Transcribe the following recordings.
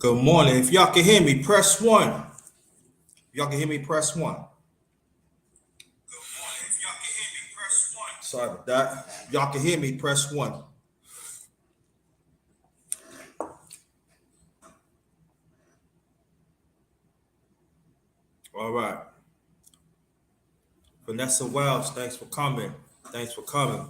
Good morning. If y'all can hear me, press one. If y'all can hear me, press one. Good morning. If y'all can hear me, press one. Sorry about that. If y'all can hear me, press one. All right. Vanessa Wells, thanks for coming. Thanks for coming.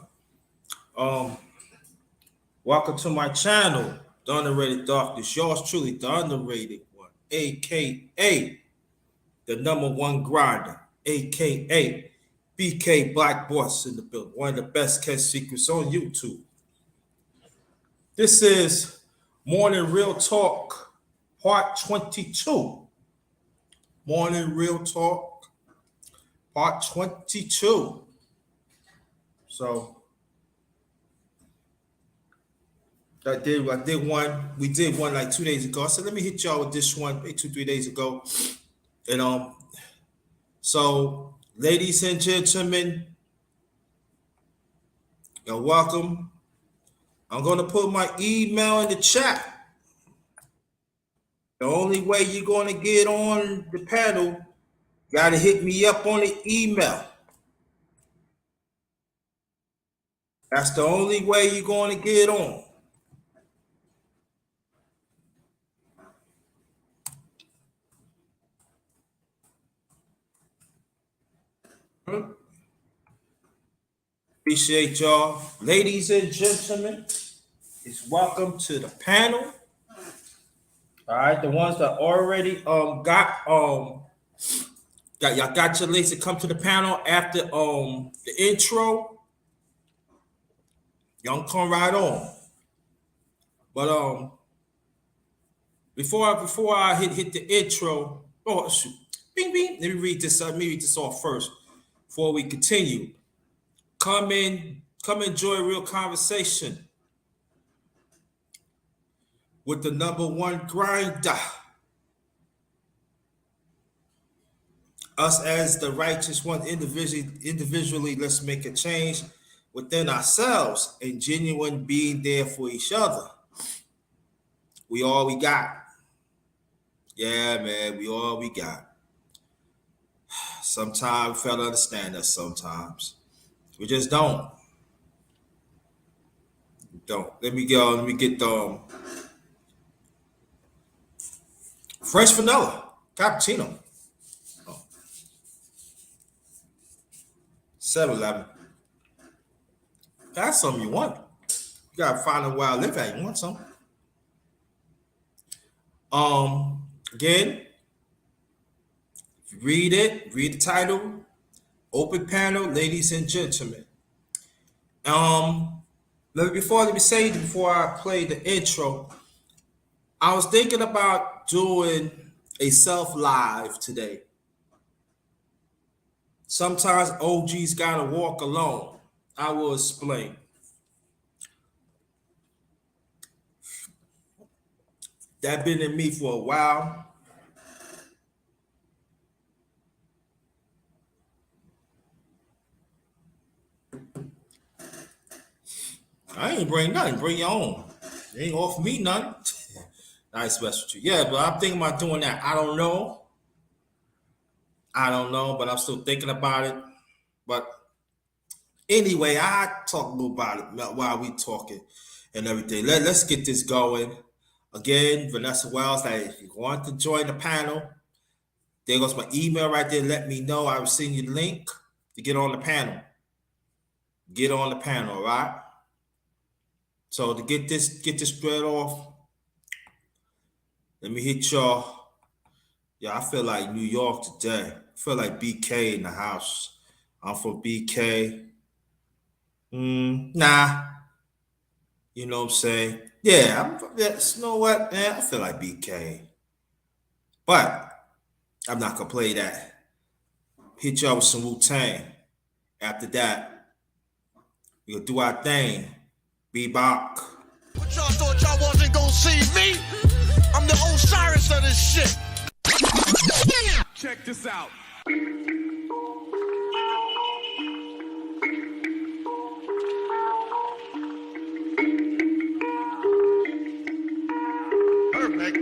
Welcome to my channel, The Underrated Darkness. Yours truly, the underrated one, aka the #1 grinder, aka BK Black Boss in the building. One of the best kept secrets on YouTube. This is Morning Real Talk, part 22. Morning Real Talk, part 22. So I did one. We did one like 2 days ago. I said, let me hit y'all with this one, maybe 2-3 days ago. And so ladies and gentlemen, you're welcome. I'm gonna put my email in the chat. The only way you're gonna get on the panel, gotta hit me up on the email. That's the only way you're gonna get on. Appreciate y'all. Ladies and gentlemen, is welcome to the panel. All right, the ones that already got y'all got your links to come to the panel after the intro. Y'all come right on. But before I hit the intro, oh shoot, bing bing. Let me read this. Let me read this off first before we continue. Come enjoy a real conversation with the #1 grinder. Us as the righteous ones individually, let's make a change within ourselves and genuine being there for each other. We all we got. Yeah, man, we all we got. Sometimes we fail to understand us sometimes. We just don't. Let me get the French vanilla cappuccino. 7-Eleven. That's something you want. You gotta find out where I live at. You want some? Again, read the title, open panel, ladies and gentlemen. Before I play the intro, I was thinking about doing a self live today. Sometimes OGs gotta walk alone. I will explain. That been in me for a while. I ain't bring nothing. Bring your own. You ain't offer me nothing. Nice mess with you. Yeah, but I'm thinking about doing that. I don't know, but I'm still thinking about it. But anyway, I talk a little about it while we talking and everything. Let's get this going. Again, Vanessa Wells, if you want to join the panel, there goes my email right there. Let me know. I will send you the link to get on the panel. Get on the panel, all right? So to get this thread off, let me hit y'all. Yeah, I feel like New York today. I feel like BK in the house. I'm from BK. Nah. You know what I'm saying? Yeah, you know what, man? I feel like BK. But I'm not gonna play that. Hit y'all with some Wu-Tang. After that, we'll do our thing. Bebop. What y'all thought y'all wasn't gonna see me? I'm the Osiris of this shit. Check this out. Perfect.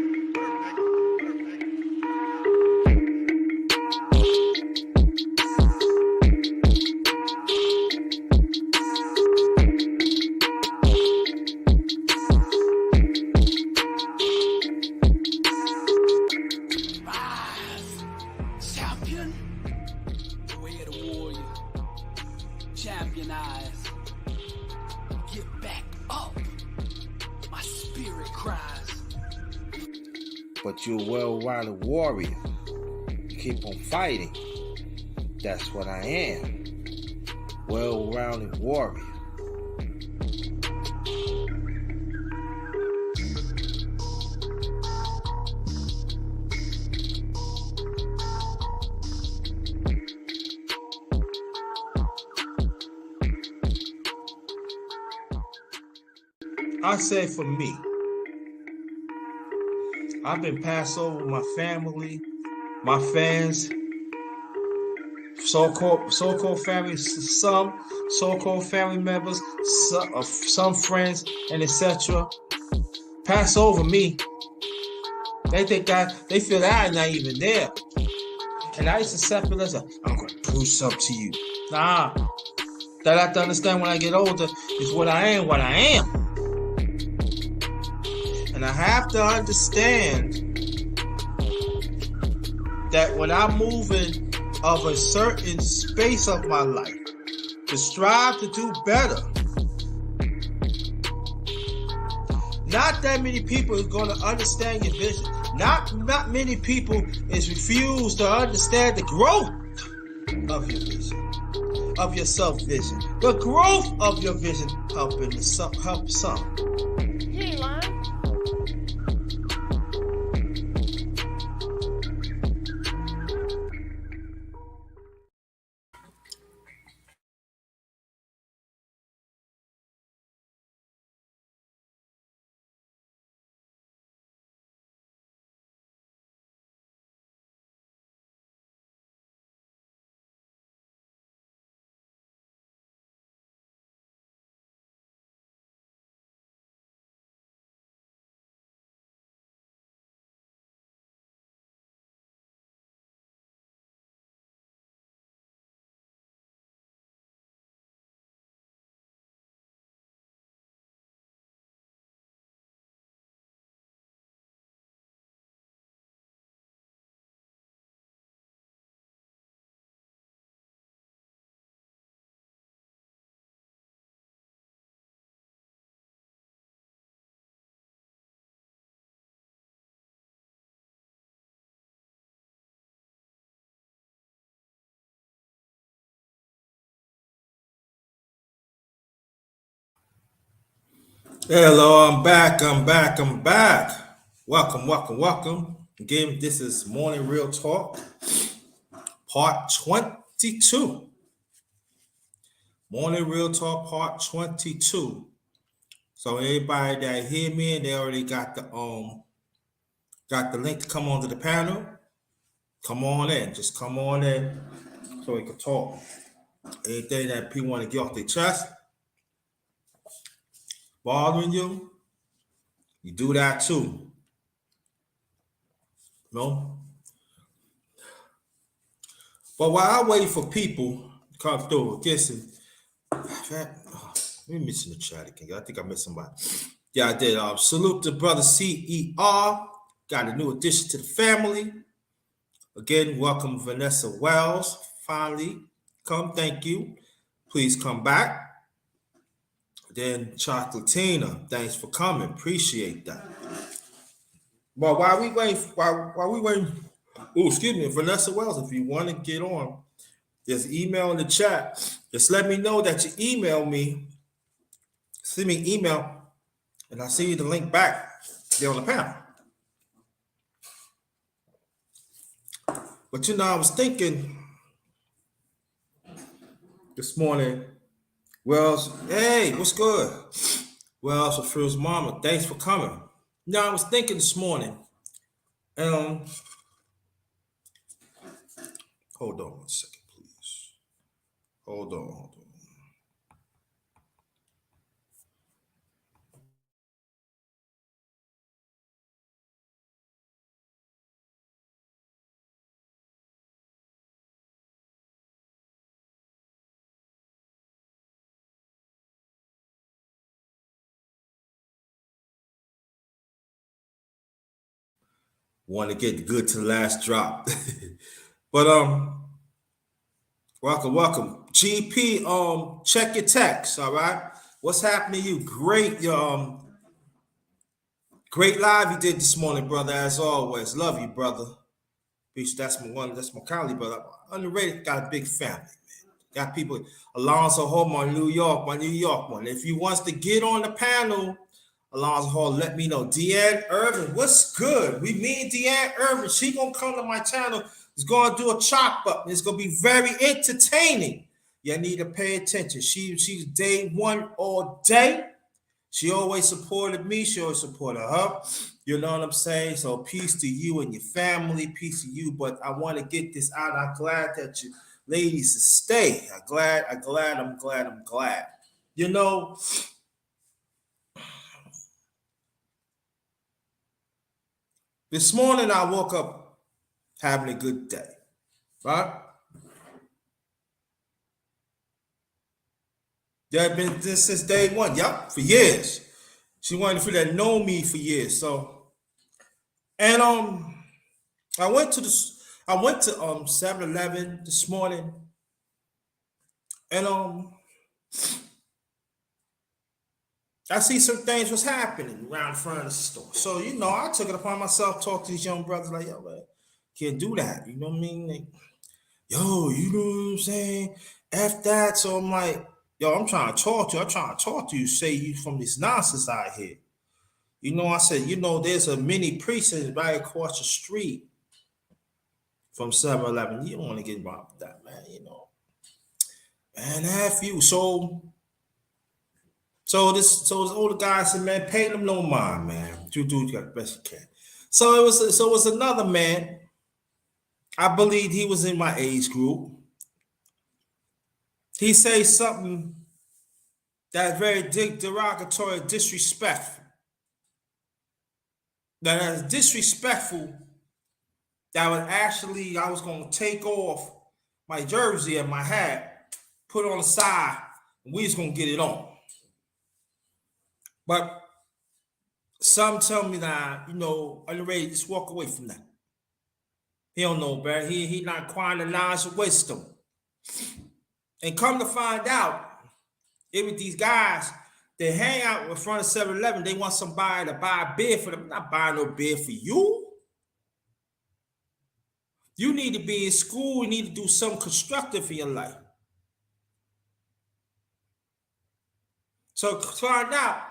organize. Get back up. My spirit cries. But you're a well-rounded warrior. You keep on fighting. That's what I am. Well-rounded warrior. I say for me, I've been passed over my family, my fans, so-called family, some so-called family members, some friends, and etc. Pass over me. They feel that I'm not even there. And I used to accept it as I'm gonna prove something to you. Nah. That I have to understand when I get older is what I am. And I have to understand that when I'm moving of a certain space of my life to strive to do better, not that many people are going to understand your vision. Not many people is refused to understand the growth of your vision, of your self-vision. The growth of your vision help some. Hello, I'm back. Welcome. Again, this is Morning Real Talk, part 22. Morning Real Talk, part 22. So everybody that hear me and they already got the link to come onto the panel. Come on in. Just come on in so we can talk. Anything that people want to get off their chest, bothering you, you do that too. No? But while I wait for people to come through, listen, let me mention the chat again. I think I missed somebody. Yeah, I did. Salute to brother CER. Got a new addition to the family. Again, welcome Vanessa Wells. Finally, come. Thank you. Please come back. Then Chocolatina, thanks for coming. Appreciate that. But while we wait, excuse me, Vanessa Wells, if you want to get on, there's email in the chat. Just let me know that you email me. Send me an email, and I'll send you the link back there on the panel. But I was thinking this morning, Wells, hey, what's good? Wells for Phil's mama, thanks for coming. I was thinking this morning, hold on 1 second, please. Hold on. Want to get good to the last drop. But welcome. GP, check your text, all right? What's happening to you? Great, great live you did this morning, brother, as always. Love you, brother. Peace, that's my colleague, brother. Underrated, got a big family, man. Got people, Alonzo Hall, my New York one. If you wants to get on the panel, Alonzo Hall, let me know. Deanne Irvin, what's good? Me and Deanne Irvin, she gonna come to my channel. It's gonna do a chop up. It's gonna be very entertaining. You need to pay attention. She's day one all day. She always supported me. She always supported her. You know what I'm saying? So peace to you and your family. Peace to you. But I want to get this out. I'm glad that you ladies stay. I'm glad. You know, this morning I woke up having a good day. Right? There been this since day one. Yup, for years. She wanted to that know me for years. So, and I went to 7-Eleven this morning, and I see some things was happening around in front of the store. So, you know, I took it upon myself, talk to these young brothers like, yo, man, can't do that. You know what I mean? Like, yo, you know what I'm saying? F that. So I'm like, yo, I'm trying to talk to you. I'm trying to talk to you. Say you from this nonsense out here. You know, I said, you know, there's a mini precinct right across the street from 7-Eleven. You don't want to get involved with that, man. You know, man, have you. So this older guy said, man, pay them no mind, man. You do the best you can. So it was another man. I believe he was in my age group. He says something that's very derogatory, disrespectful. That is disrespectful. That I was gonna take off my jersey and my hat, put it on the side, and we just gonna get it on. But some tell me that, you know, are you ready to just walk away from that? He don't know better. He not acquiring the knowledge of wisdom. And come to find out, it was these guys, they hang out in front of 7-Eleven. They want somebody to buy a beer for them. I'm not buying no beer for you. You need to be in school. You need to do something constructive in your life. So find out,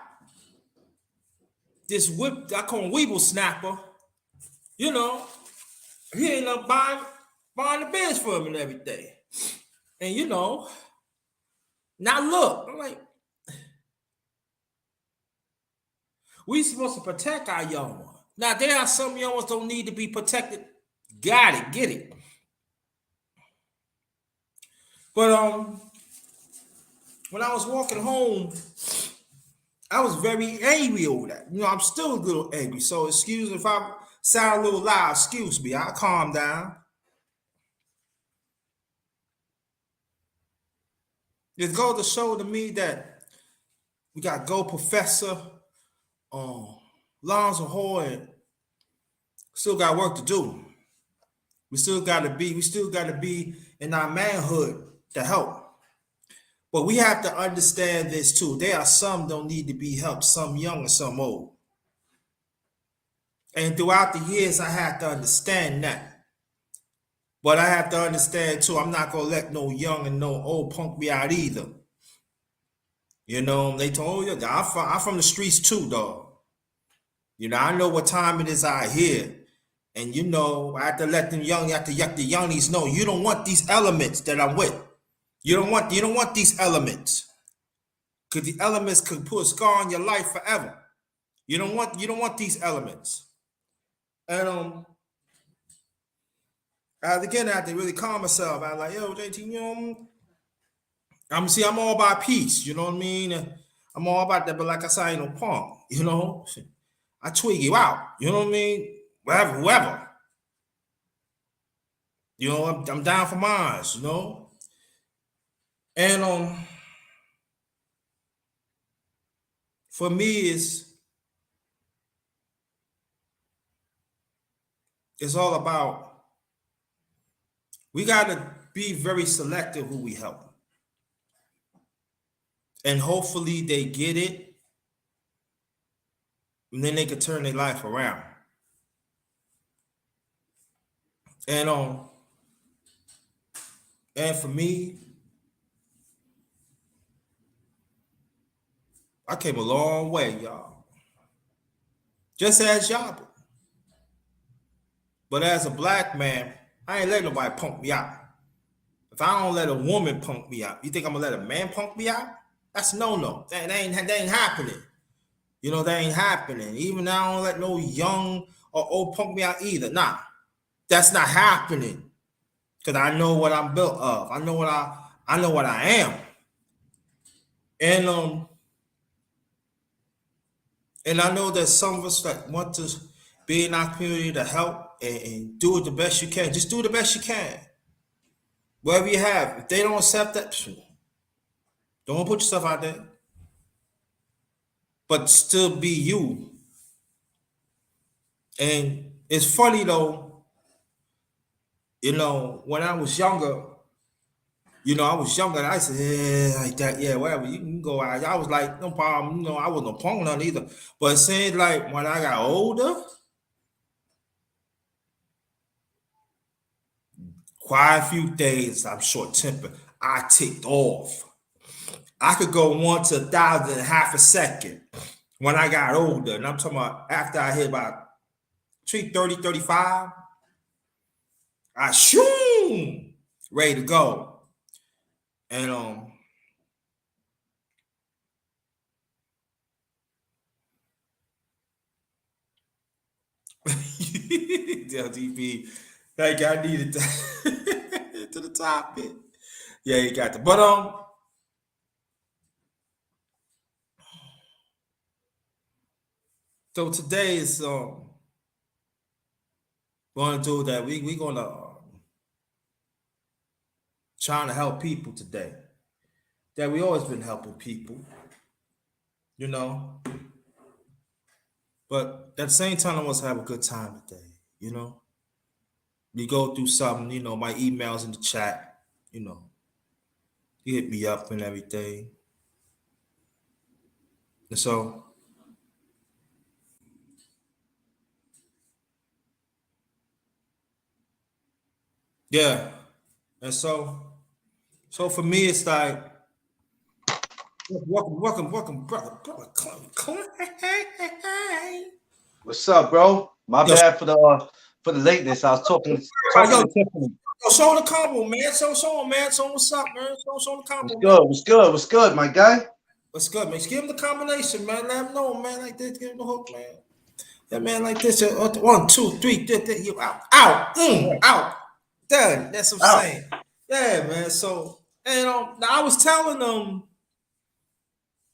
this whip, I call him Weeble Snapper, you know, he ended up buying the beers for him and everything. And you know, now look, I'm like, we supposed to protect our young ones. Now there are some young ones don't need to be protected. Got it, get it. But when I was walking home, I was very angry over that. You know, I'm still a little angry. So excuse me if I sound a little loud. Excuse me. I'll calm down. It goes to show to me that we got Go Professor, Lonzo Hall, and still got work to do. We still got to be in our manhood to help. But we have to understand this too. There are some don't need to be helped, some young and some old. And throughout the years, I had to understand that. But I have to understand too, I'm not gonna let no young and no old punk me out either. You know, they told you, I'm from the streets too, dog. You know, I know what time it is out here. And you know, I have to let them young, you have to let the youngies know you don't want these elements that I'm with. You don't want these elements. Because the elements could put a scar on your life forever. You don't want these elements. And again, I had to really calm myself. I was like, yo, JT, you know, I'm all about peace, you know what I mean? I'm all about that, but like I said, I ain't no punk, you know. I twig you out, you know what I mean? Whoever. You know, I'm down for mine, you know. And for me, it's all about, we got to be very selective who we help. and hopefully they get it, and then they can turn their life around. And and for me, I came a long way, y'all. Just as y'all. But as a black man, I ain't letting nobody punk me out. If I don't let a woman punk me out, you think I'm gonna let a man punk me out? That's no. That ain't happening. You know, that ain't happening. Even I don't let no young or old punk me out either. Nah, that's not happening. Cause I know what I'm built of. I know what I am. And I know that some of us that want to be in our community to help and do it the best you can. Just do the best you can. Whatever you have. If they don't accept that, don't put yourself out there. But still be you. And it's funny though, you know, when I was younger, I said, yeah, like that, yeah, whatever, you can go out. I was like, no problem, I wasn't a punk none either. But it seemed like when I got older, quite a few days, I'm short tempered, I ticked off. I could go 1 to 1,000 in half a second when I got older. And I'm talking about after I hit about 30, 35, I shoom, ready to go. And LTP, thank you. I needed to the topic. Yeah, you got the. But so today is going to do that. We gonna trying to help people today. That we always been helping people, you know. But at the same time, I want to have a good time today, you know. We go through something, my emails in the chat, you hit me up and everything. And so, yeah. And so for me, it's like, welcome, brother. What's up, bro? My bad for the lateness. I was talking to Tiffany. Show the combo, man. Show him, man. Show what's up, man. Show the combo. What's good, my guy? What's good, man? Just give him the combination, man. Let him know, man. Like this, give him the hook, man. Yeah, man, like this. 1, 2, 3, you out, done. That's what I'm saying. Yeah, man. So, and now I was telling them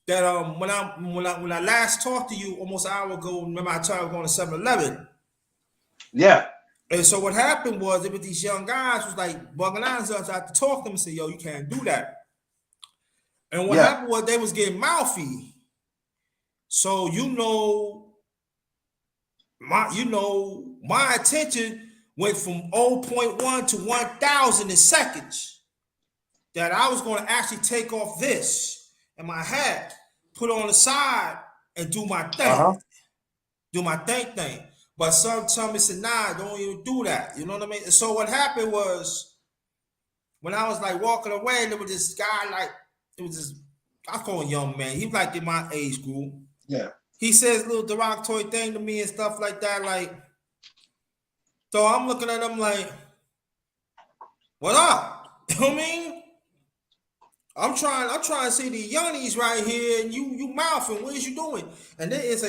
that when I last talked to you almost an hour ago, remember I told you I was going to 7-Eleven. Yeah. And so what happened was, it was these young guys was like bugging eyes us. I had to talk to them and say, yo, you can't do that. And what happened was they was getting mouthy. So my attention went from 0.1 to 1,000 in seconds. That I was going to actually take off this and my hat, put on the side, and do my thing. Do my thing. But some tell me, said, nah, don't even do that. You know what I mean? And so what happened was, when I was like walking away, there was this guy, like, it was this, I call him young man. He was like in my age group. Yeah. He says a little derogatory thing to me and stuff like that. Like, so I'm looking at him like, what up? You know what I mean? I'm trying to see the youngies right here, and you mouthing. What is you doing? And there's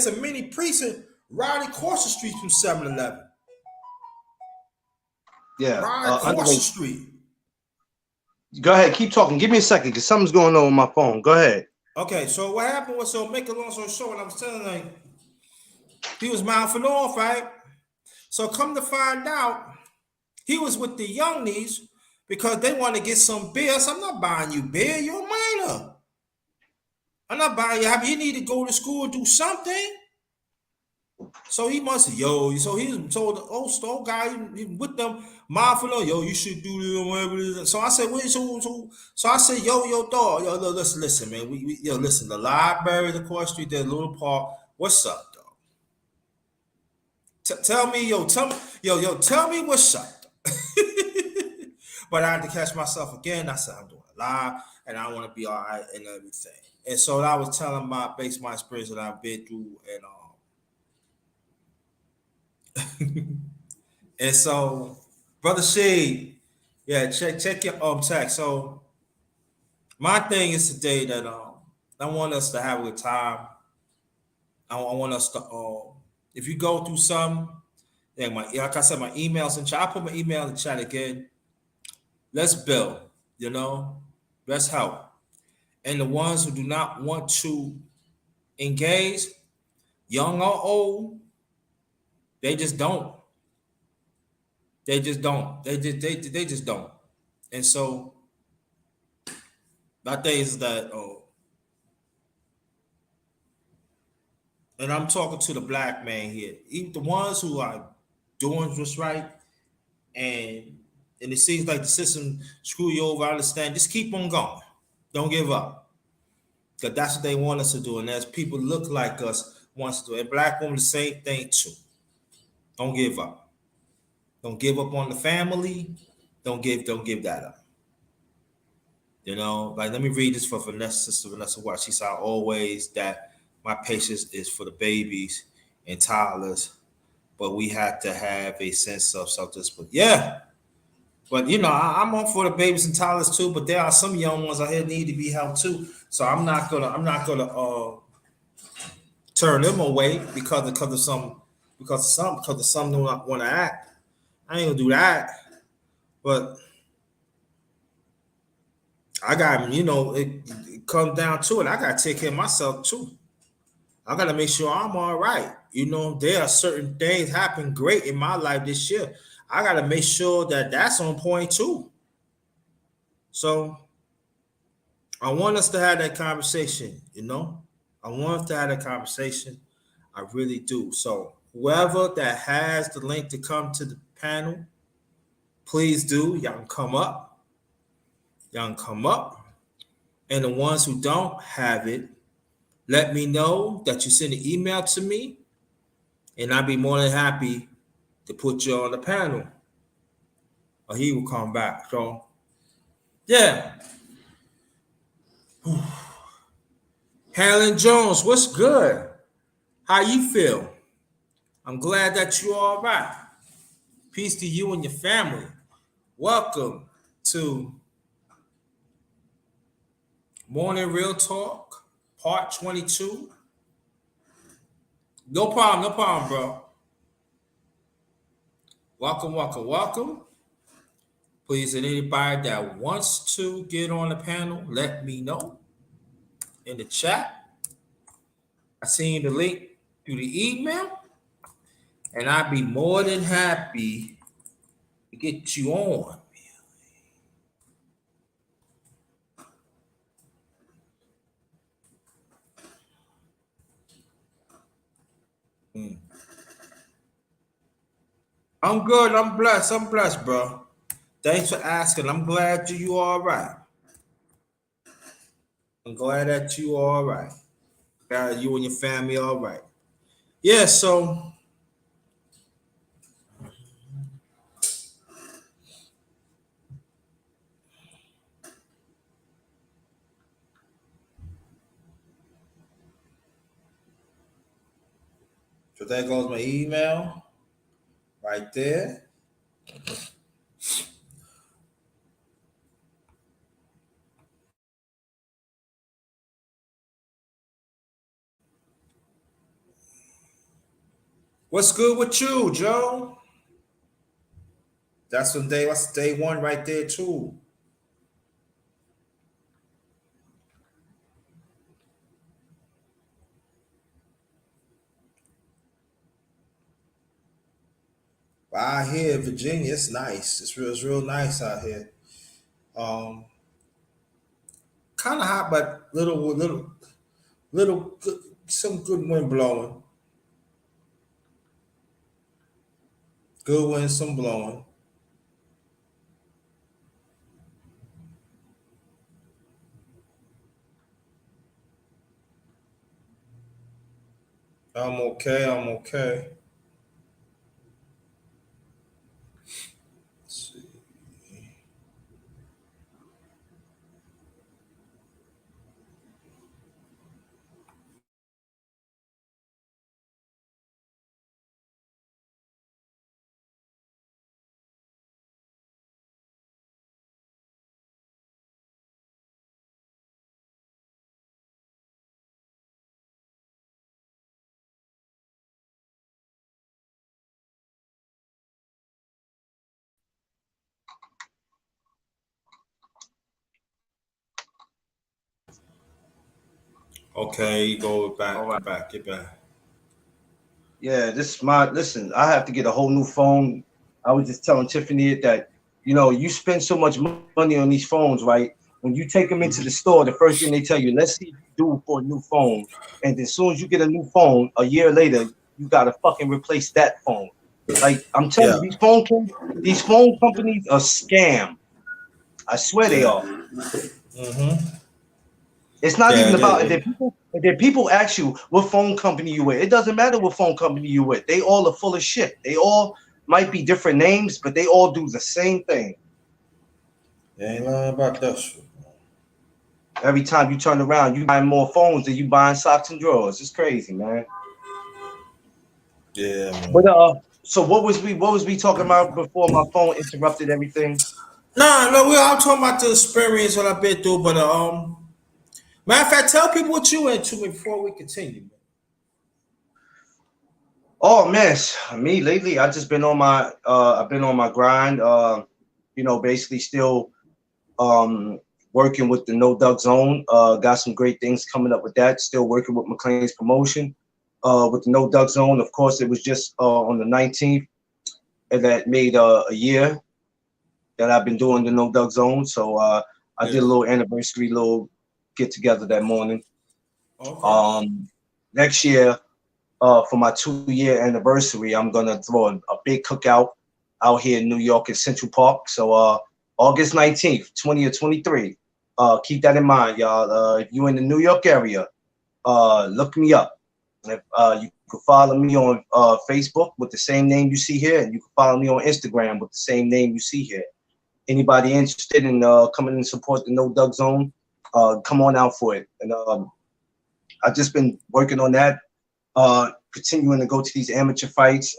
a mini precinct right across the street from 7-Eleven. Yeah. Right across the street. Go ahead, keep talking. Give me a second, because something's going on with my phone. Go ahead. Okay, so what happened was, so make a long story short, I was telling like he was mouthing off, right? So come to find out, he was with the youngies because they want to get some beer. So I'm not buying you beer. You're a minor. I'm not buying you. You need to go to school and do something. So he must have, so he told the old guy he with them mindful of, you should do this or whatever it is. So I said, wait, so I said, dog, listen, man, listen, the library, the court street, that little park, what's up, dog? Tell me, tell me what's up. But I had to catch myself again. I said, I'm doing it live and I want to be all right and everything. And so I was telling based my experience that I've been through and so Brother Shade, yeah, check your text. So my thing is today that I want us to have a good time. I want us to if you go through some, yeah, like I said, my emails in chat. I put my email in the chat again. Let's build, let's help. And the ones who do not want to engage, young or old, they just don't. They just don't. They just don't. And so my thing is that and I'm talking to the black man here, even the ones who are doing what's right, and it seems like the system screw you over. I understand. Just keep on going. Don't give up. Because that's what they want us to do. And as people look like us wants to do. And black women the same thing too. Don't give up. Don't give up on the family. Don't give that up. Like let me read this for Vanessa, Sister Vanessa White. She said always that my patience is for the babies and toddlers, but we have to have a sense of self-discipline. Yeah. But I'm on for the babies and toddlers too, but there are some young ones out here need to be helped too. So I'm not gonna turn them away because of some do not want to act. I ain't gonna do that. But I got, it comes down to it. I gotta take care of myself too. I gotta make sure I'm all right. There are certain things happen great in my life this year. I gotta make sure that that's on point too. So I want us to have that conversation. I want us to have that conversation. I really do. So whoever that has the link to come to the panel, please do. Y'all can come up. And the ones who don't have it, let me know that you send an email to me, and I'd be more than happy to put you on the panel. Or he will come back. So, yeah. Helen Jones, what's good? How you feel? I'm glad that you're all right. Peace to you and your family. Welcome to Morning Real Talk, Part 22. No problem, bro. Welcome. Please, anybody that wants to get on the panel, let me know in the chat. I seen the link through the email, and I'd be more than happy to get you on. I'm good. I'm blessed, bro. Thanks for asking. I'm glad you all right. I'm glad that you all right. Glad you and your family all right. Yeah, so there goes my email right there. What's good with you, Joe? That's day one right there too. Out here, Virginia, it's nice. It's real nice out here. Kind of hot, but little, some good wind blowing. Good wind, some blowing. I'm okay. I'm okay. Let's see. Okay, go All back, right. get back, get back. Yeah, this is my listen. I have to get a whole new phone. I was just telling Tiffany that you spend so much money on these phones, right? When you take them into the store, the first thing they tell you, let's see if you do for a new phone. And as soon as you get a new phone, a year later, you gotta fucking replace that phone. Like I'm telling Yeah, you, these phone companies are scam. I swear they yeah. are. Mm-hmm. It's not Yeah, even about they, if there people ask you what phone company you with. It doesn't matter what phone company you with. They all are full of shit. They all might be different names, but they all do the same thing. they ain't lying about that shit. Every time you turn around, you buying more phones than you buying socks and drawers. It's crazy, man. Yeah, But man. so what was we talking about before my phone interrupted everything? Nah, no, I'm talking about the experience what I've been through, but matter of fact, tell people what you into before we continue. Oh man, me lately, I've been on my grind. Basically still um working with the No Duck Zone. Got some great things coming up with that. Still working with McLean's promotion. With the No Duck Zone, of course, it was just on the 19th, and that made a year that I've been doing the No Duck Zone. So I did Yeah. a little anniversary, little get together that morning. Okay. Um, Next year, for my 2 year anniversary, I'm gonna throw a big cookout out here in New York in Central Park. So August 19th, 20 or 23. Keep that in mind, y'all. If you're in the New York area, look me up. If, you can follow me on Facebook with the same name you see here, and you can follow me on Instagram with the same name you see here. Anybody interested in coming and support the No Duck Zone, come on out for it. And I've just been working on that, continuing to go to these amateur fights,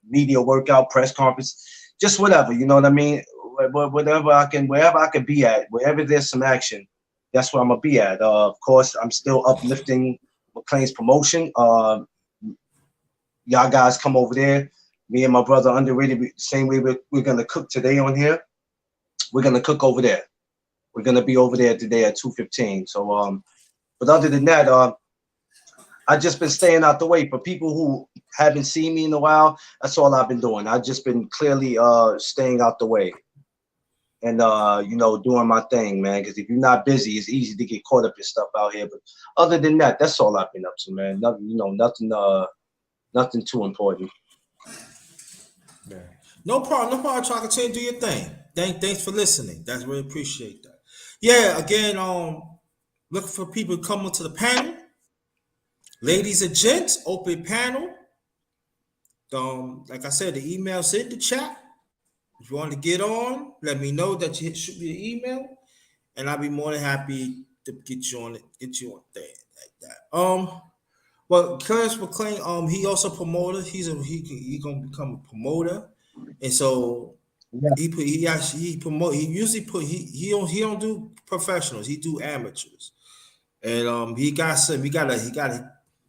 media workout, press conference, just whatever. You know what I mean? Wherever I can be at, wherever there's some action, that's where I'm gonna be at. Of course, I'm still uplifting McLean's promotion. Y'all guys come over there. Me and my brother Underrated, same way we're gonna cook today on here. We're gonna cook over there. We're gonna be over there today at 2:15. So but other than that, I just been staying out the way. For people who haven't seen me in a while, that's all I've been doing. I've just been clearly staying out the way and doing my thing, man. Because if you're not busy, it's easy to get caught up in stuff out here. But other than that, that's all I've been up to, man. Nothing, nothing too important. Yeah. No problem. No problem. Try to continue to do your thing. Thanks for listening. That's really appreciate that. Yeah. Again, looking for people to come onto the panel. Ladies and gents, open panel. Like I said, the email's in the chat. If you want to get on, let me know that you shoot me the email, and I'll be more than happy to get you on it, get you on there like that. Well, Clarence McLean, he also promoter. He gonna become a promoter, and so Yeah, he promote. He usually he don't do professionals. He do amateurs, and he got some. He got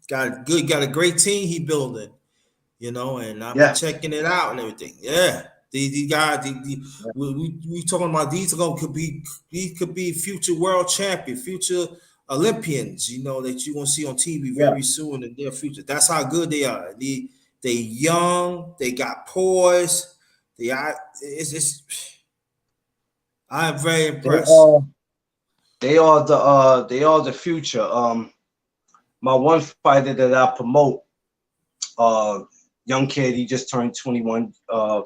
a great team he building, and I've been yeah, checking it out and everything. Yeah, the guy, we talking about these could be future world champion, future Olympians. That you gonna see on TV yeah. very soon in their future. That's how good they are. They young, they got poise. They are. I'm very They impressed. are they are the future. My one fighter that I promote, uh, young kid. He just turned 21 a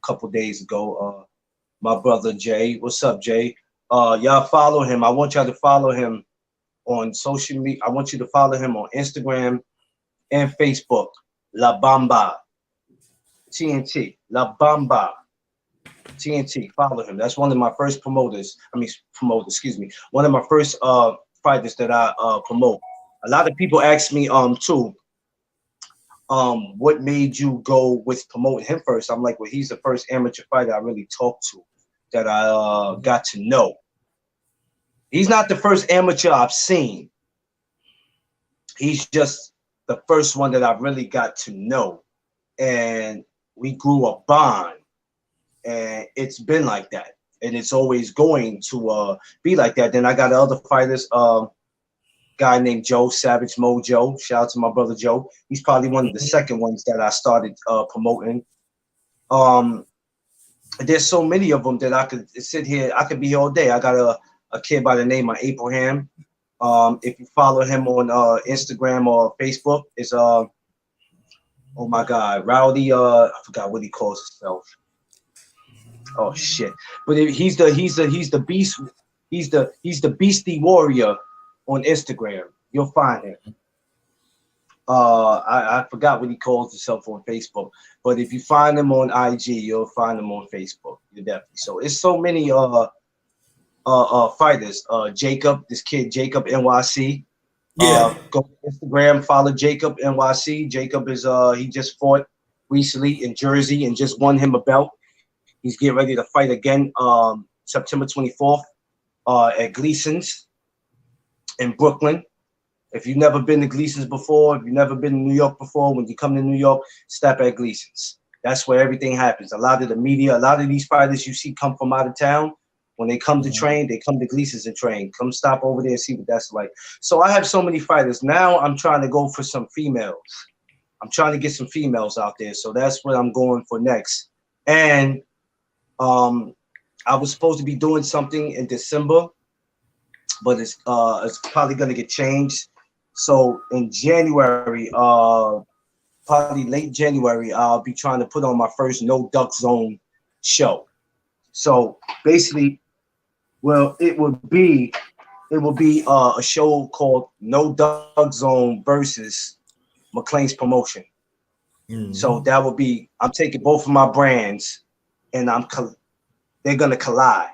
couple days ago. My brother Jay. What's up, Jay? Y'all follow him. I want y'all to follow him on social media. I want you to follow him on Instagram and Facebook. La Bamba TNT. La Bamba TNT. Follow him. That's one of my first promoters. Excuse me. One of my first fighters that I promote. A lot of people ask me too, what made you go with promoting him first? I'm like, well, he's the first amateur fighter I really talked to, that I got to know. He's not the first amateur I've seen. He's just the first one that I really got to know. And we grew a bond. And it's been like that. And it's always going to be like that. Then I got other fighters, guy named Joe, Savage Mojo. Shout out to my brother Joe. He's probably one of the second ones that I started promoting. There's so many of them that I could sit here. I could be here all day. I got a kid by the name of Abraham. If you follow him on Instagram or Facebook, it's oh my God, Rowdy. I forgot what he calls himself. Oh shit! But he's the beast. He's the beastie warrior on Instagram. You'll find him. I forgot what he calls himself on Facebook, but if you find him on IG, you'll find him on Facebook. You definitely. So it's so many fighters. Jacob, this kid Jacob NYC. Yeah. Go to Instagram, follow Jacob NYC. Jacob is he just fought recently in Jersey and just won him a belt. He's getting ready to fight again September 24th at Gleason's in Brooklyn. If you've never been to Gleason's before, if you've never been to New York before, when you come to New York, stop at Gleason's. That's where everything happens. A lot of the media, a lot of these fighters you see come from out of town. When they come to train, they come to Gleason's and train. Come stop over there and see what that's like. So I have so many fighters. Now I'm trying to go for some females. I'm trying to get some females out there. So that's what I'm going for next. And I was supposed to be doing something in December, but it's probably gonna get changed. So in January, probably late January, I'll be trying to put on my first No Duck Zone show. So basically, well, it will be a show called No Duck Zone versus McLean's Promotion. So that will be, I'm taking both of my brands and they're gonna collide.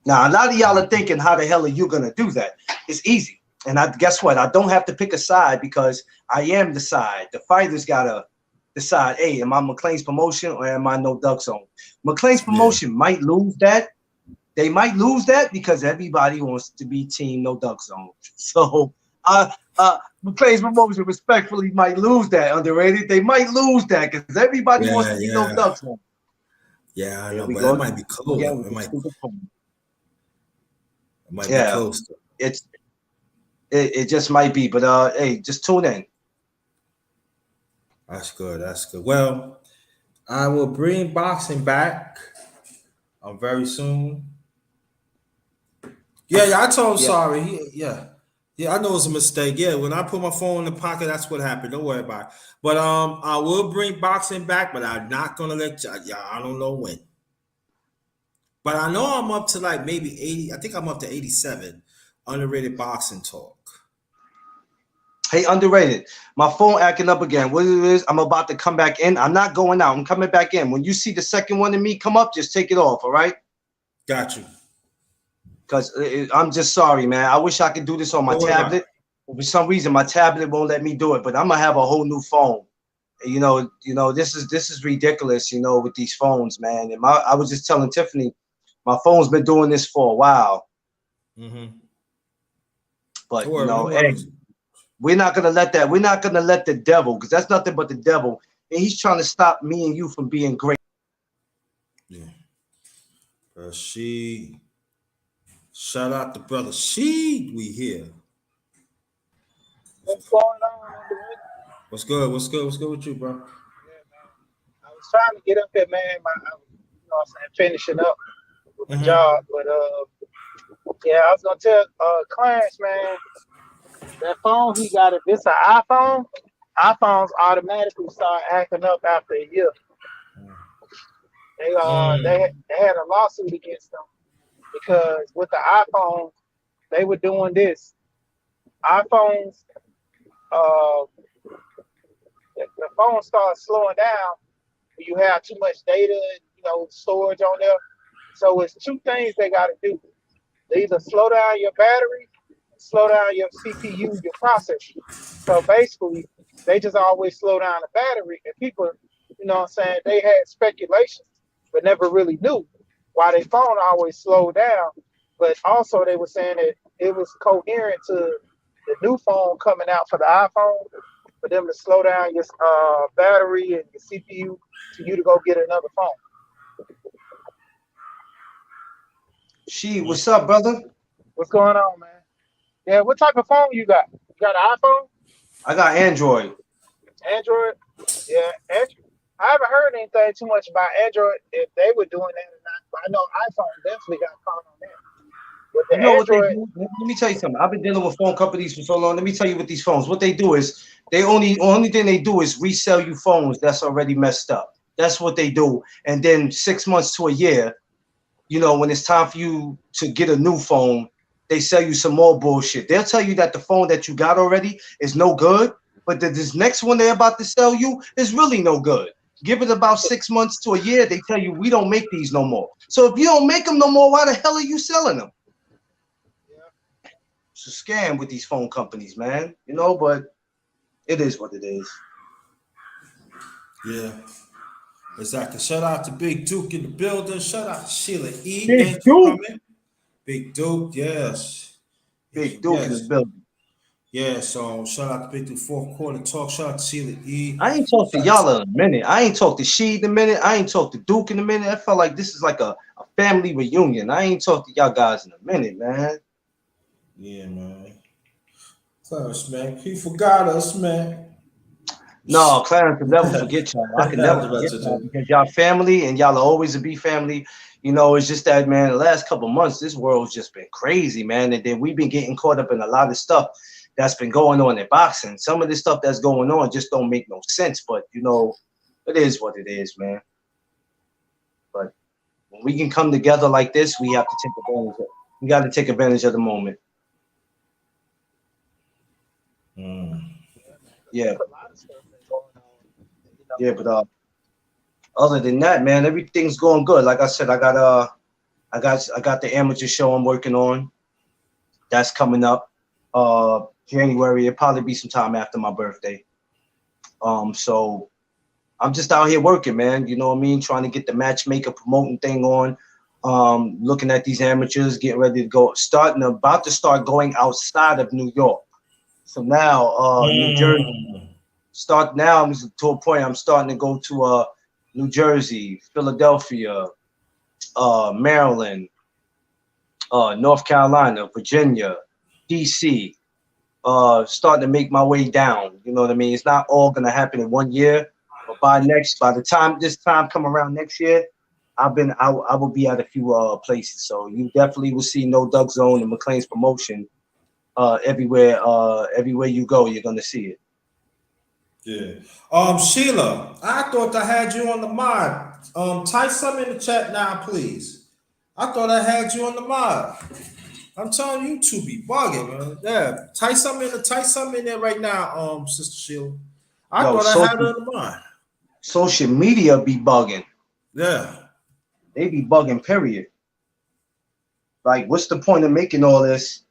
Now, a lot of y'all are thinking, how the hell are you gonna do that? It's easy. And guess what? I don't have to pick a side because I am the side. The fighters gotta decide, hey, am I McLean's Promotion or am I No Duck Zone? McLean's Promotion might lose that. They might lose that because everybody wants to be Team No Duck Zone. So McLean's Promotion respectfully might lose that. Underrated. They might lose that because everybody wants to be No Duck Zone. Yeah, I know, but that might be close. It might be close. It just might be, but hey, just tune in. That's good. That's good. Well, I will bring boxing back very soon. Yeah, I told him sorry. Yeah, I know it was a mistake. Yeah, when I put my phone in the pocket, that's what happened. Don't worry about it. But I will bring boxing back, but I'm not gonna let y'all. I don't know when. But I know I'm up to like maybe 80. I think I'm up to 87. Underrated boxing talk. Hey, underrated. My phone acting up again. What it is? I'm about to come back in. I'm not going out. I'm coming back in. When you see the second one of me come up, just take it off. All right? Got you. Because I'm just sorry, man. I wish I could do this on my tablet. For some reason, my tablet won't let me do it. But I'm gonna have a whole new phone. You know, this is ridiculous. You know, with these phones, man. And I was just telling Tiffany, my phone's been doing this for a while. But you know, hey, we're not gonna let that. We're not gonna let the devil, because that's nothing but the devil, and he's trying to stop me and you from being great. Yeah. Shout out to brother Sheed. We here. What's going on? What's good? What's good? What's good with you, bro? Yeah, man. I was trying to get up here, man. Finishing up with the job, but yeah, I was gonna tell Clarence, man, that phone he got, if it's an iPhone, iPhones automatically start acting up after a year. They had a lawsuit against them because with the iPhones, they were doing this. iPhones, uh, the phone starts slowing down when you have too much data, storage on there. So it's two things they got to do. They either slow down your battery, slow down your CPU, your processor. So basically, they just always slow down the battery, and people, they had speculations, but never really knew why their phone always slowed down. But also, they were saying that it was coherent to the new phone coming out for the iPhone, for them to slow down your battery and your CPU to you to go get another phone. What's up, brother? What's going on, man? Yeah, what type of phone you got? You got an iPhone? I got Android. Android? Yeah, Android. I haven't heard anything too much about Android if they were doing that or not. But I know iPhone definitely got caught on that. With the You know what they Android, do? Let me tell you something. I've been dealing with phone companies for so long. Let me tell you what these phones. What they do is they only thing they do is resell you phones that's already messed up. That's what they do. And then 6 months to a year, when it's time for you to get a new phone, they sell you some more bullshit. They'll tell you that the phone that you got already is no good, but that this next one they're about to sell you is really no good. Give it about 6 months to a year, they tell you we don't make these no more. So if you don't make them no more, why the hell are you selling them? Yeah. It's a scam with these phone companies, man. But it is what it is. Yeah. Exactly. Shout out to Big Duke in the building. Shout out to Sheila E. Big Thanks for Duke. coming. Big Duke, yes. Big Duke in the building. Yeah, so shout out to Big Duke fourth quarter talk. Shout out to Sheila E. I ain't talked to y'all in a minute. I ain't talked to She in a minute. I ain't talked to Duke in a minute. I felt like this is like a family reunion. I ain't talked to y'all guys in a minute, man. Yeah, man. Clarence, man. He forgot us, man. No, Clarence can never forget y'all. I can never forget y'all because y'all family and y'all will always be family. It's just that, man, the last couple months, this world's just been crazy, man. And then we've been getting caught up in a lot of stuff that's been going on in boxing. Some of this stuff that's going on just don't make no sense. But, it is what it is, man. But when we can come together like this, we have to take advantage of it. We got to take advantage of the moment. Yeah. Yeah, but other than that, man, everything's going good. Like I said, I got the amateur show I'm working on. That's coming up January. It'll probably be sometime after my birthday. So I'm just out here working, man. You know what I mean? Trying to get the matchmaker promoting thing on. Looking at these amateurs, getting ready to go, about to start going outside of New York. So now New Jersey. I'm to a point I'm starting to go to New Jersey, Philadelphia, Maryland, North Carolina, Virginia, DC, starting to make my way down. You know what I mean? It's not all gonna happen in 1 year, but by the time this time come around next year, I will be at a few places. So you definitely will see No Duck Zone and McLean's promotion everywhere. Everywhere you go, you're gonna see it. Yeah. Sheila, I thought I had you on the mod. Type something in the chat now, please. I thought I had you on the mod. I'm telling you to be bugging, man. Yeah. Type something in there right now, Sister Sheila. I thought I had her on the mod. Social media be bugging. Yeah. They be bugging, period. Like, what's the point of making all this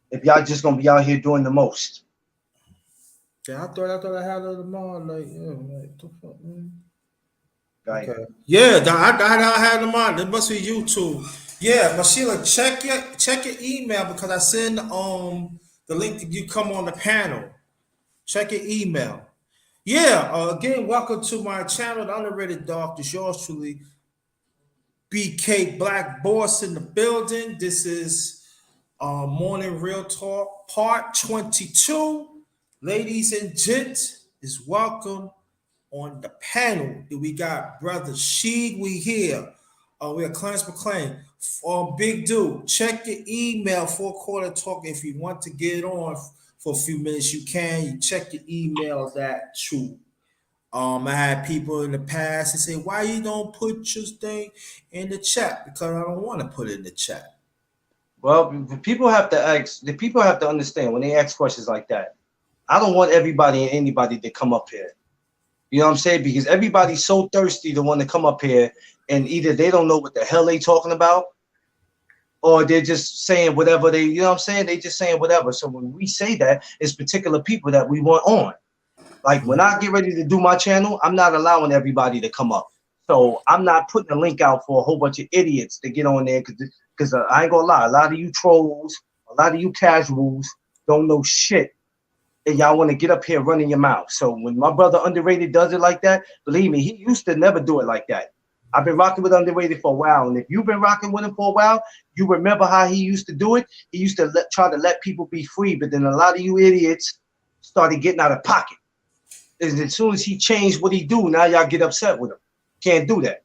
if y'all just gonna be out here doing the most? Yeah, I thought I had her tomorrow. Like, the fuck, man. Right. Okay. Yeah, I had them on. It must be YouTube. Yeah, but Sheila, check your email because I send the link that you come on the panel. Check your email. Yeah. Again, welcome to my channel, The Underrated Dog. It's yours truly, BK Black Boss in the building. This is Morning Real Talk, part 22. Ladies and gents, is welcome on the panel. We got Brother Sheed, we here. We have Clarence McLean. Big Dude, check your email for quarter talk if you want to get on for a few minutes, you can. You check your emails at True. I had people in the past that say, "Why you don't put your thing in the chat?" Because I don't want to put it in the chat. Well, the people have to ask. The people have to understand when they ask questions like that. I don't want everybody and anybody to come up here. You know what I'm saying? Because everybody's so thirsty to want to come up here, and either they don't know what the hell they talking about, or they're just saying whatever they. You know what I'm saying? They just saying whatever. So when we say that, it's particular people that we want on. Like when I get ready to do my channel, I'm not allowing everybody to come up. So I'm not putting a link out for a whole bunch of idiots to get on there because I ain't gonna lie, a lot of you trolls, a lot of you casuals don't know shit, and y'all want to get up here running your mouth. So when my brother Underrated does it like that, believe me, he used to never do it like that. I've been rocking with Underrated for a while, and if you've been rocking with him for a while, you remember how he used to do it. He used to try to let people be free, but then a lot of you idiots started getting out of pocket. As soon as he changed what he do, now y'all get upset with him. Can't do that.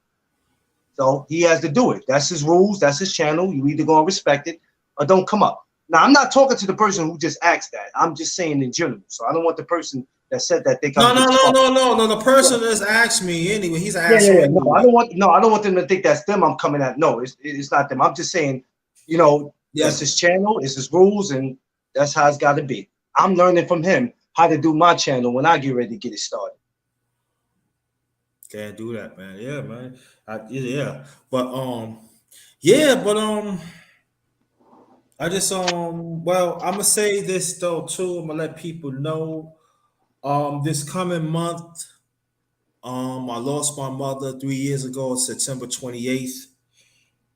So he has to do it. That's his rules. That's his channel. You either gonna respect it or don't come up. Now I'm not talking to the person who just asked that. I'm just saying in general. So I don't want the person that said that they No, got no. The person that's asked me anyway. He's asked yeah. me. No, I don't want them to think that's them. I'm coming at. No, it's not them. I'm just saying, that's his channel. It's his rules, and that's how it's got to be. I'm learning from him how to do my channel when I get ready to get it started. Can't do that, man. Yeah, man. But I just well, I'm gonna say this though too. I'm gonna let people know. This coming month, I lost my mother 3 years ago, September 28th.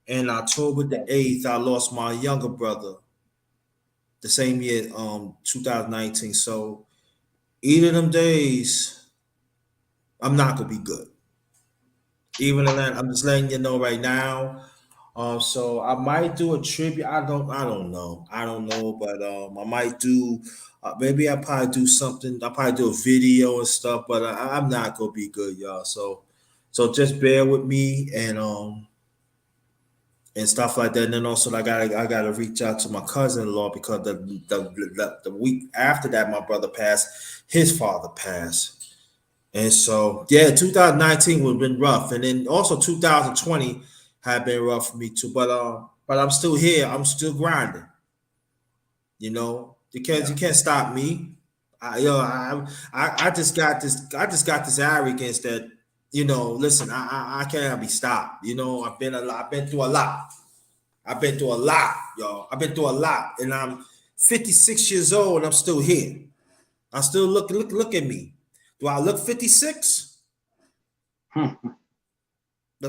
And October the 8th, I lost my younger brother the same year, 2019. So either of them days, I'm not gonna be good. Even in that, I'm just letting you know right now. So I might do a tribute. I don't know. But I might do. Maybe I'll probably do something. I'll probably do a video and stuff. But I'm not gonna be good, y'all. So just bear with me and stuff like that. And then also I gotta reach out to my cousin-in-law because the week after that my brother passed, his father passed. And so, yeah, 2019 would have been rough, and then also 2020 had been rough for me too. But I'm still here. I'm still grinding. Because you can't stop me. I just got this arrogance that listen, I can't be stopped. I've been through a lot. I've been through a lot, y'all. I've been through a lot, and I'm 56 years old, and I'm still here. I still look at me. Do I look 56? I'm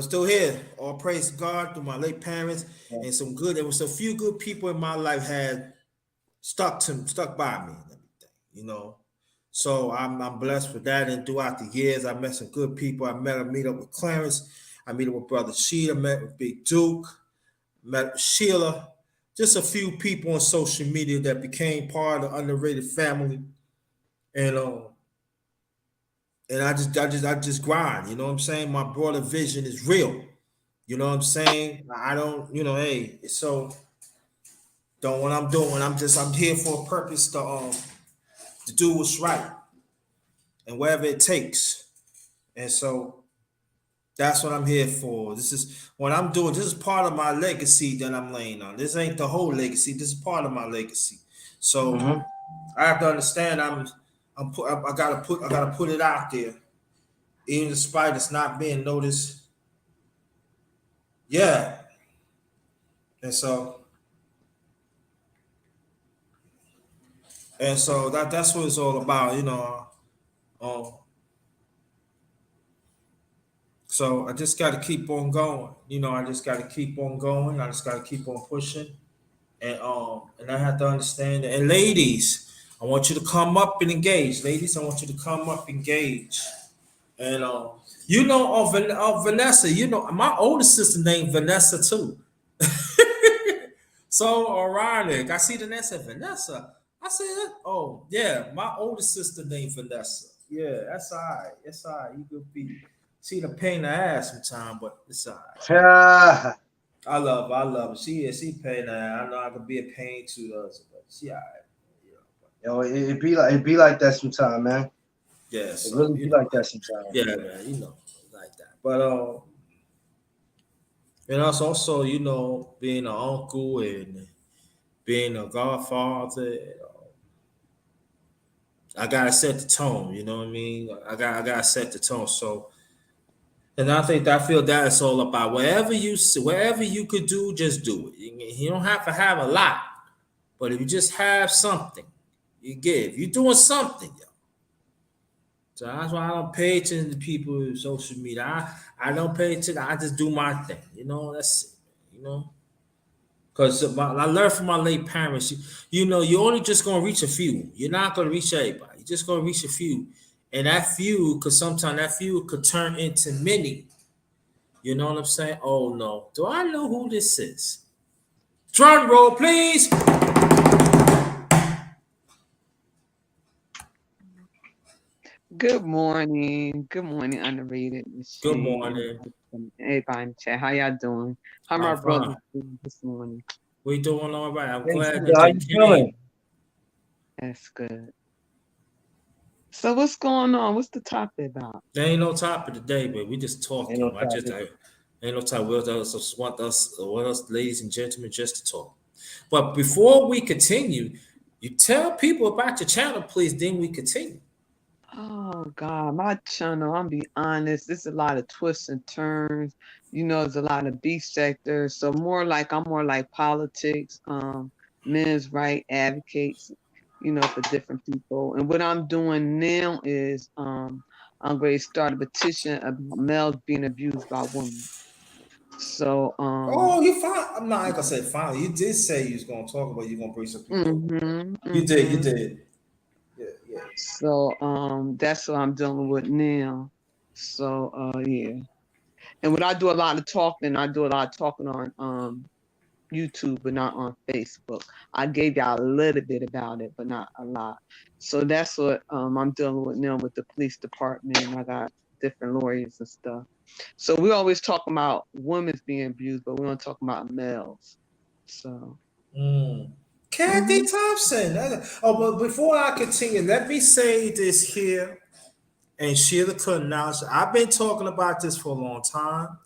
still here. All praise God through my late parents and there was a few good people in my life had stuck by me and everything, So I'm blessed with that. And throughout the years, I met some good people. I meet up with Clarence. I meet up with Brother Sheeta, met with Big Duke, met with Sheila. Just a few people on social media that became part of the Underrated family. And I just grind, you know what I'm saying? My broader vision is real. You know what I'm saying? I don't, hey, so don't what I'm doing. I'm here for a purpose to do what's right and wherever it takes. And so that's what I'm here for. This is what I'm doing. This is part of my legacy that I'm laying on. This ain't the whole legacy. This is part of my legacy. So I have to understand I gotta put it out there. Even despite it's not being noticed. Yeah. And so that's what it's all about, So I just got to keep on going. I just got to keep on going. I just got to keep on pushing, and I have to understand that. And ladies, I want you to come up and engage. Ladies, I want you to come up and engage. And Vanessa. My older sister named Vanessa too. So ironic. I see the name said Vanessa. I said, oh yeah, my older sister named Vanessa. Yeah, that's all right. That's all right. You could be see the pain in the ass sometimes, but it's all right. I love her. She pain in the ass. I know I could be a pain to others, but she all right. You know, it be like that sometime, man. Yeah, It so really be like that sometime. yeah, man, like that. But and us also, being an uncle and being a godfather, I gotta set the tone. You know what I mean? I gotta set the tone. So, and I feel that it's all about wherever you could do, just do it. You don't have to have a lot, but if you just have something, you give. You're doing something, yo. So that's why I don't pay attention to people in social media. I don't pay attention. I just do my thing. That's it. Because I learned from my late parents, you're only just gonna reach a few. You're not gonna reach everybody. You're just gonna reach a few, and that few, because sometimes that few could turn into many. You know what I'm saying? Oh no, do I know who this is? Drum roll, please. Good morning. Good morning, underrated Good machine and morning. everybody in the chat. How y'all doing? How my I'm brothers fine. doing this morning? We doing all right. I'm Hey, glad sister, that how you you came. feeling? That's good. So what's going on? What's the topic about? There ain't no topic today, but we just Ain't no talking. topic. Ain't no topic. We just want us, ladies and gentlemen, just to talk. But before we continue, you tell people about your channel, please. Then we continue. Oh God, my channel, I'm be honest, there's a lot of twists and turns. There's a lot of B sectors. So I'm more like politics, men's right advocates, for different people. And what I'm doing now is I'm going to start a petition about males being abused by women. So Oh, you fine. I'm not gonna say finally. You did say you was gonna talk about you gonna bring some people over. mhm, You did. You mhm. did. Yeah, yeah. So that's what I'm dealing with now. So yeah. And when I do a lot of talking, I do a lot of talking on YouTube, but not on Facebook. I gave y'all a little bit about it, but not a lot. So that's what I'm dealing with now with the police department. I got different lawyers and stuff. So we always talk about women's being abused, but we don't talk about males. So. Kathy Mhm. Thompson. Oh, but before I continue, let me say this here, and Sheila could announce it. I've been talking about this for a long time,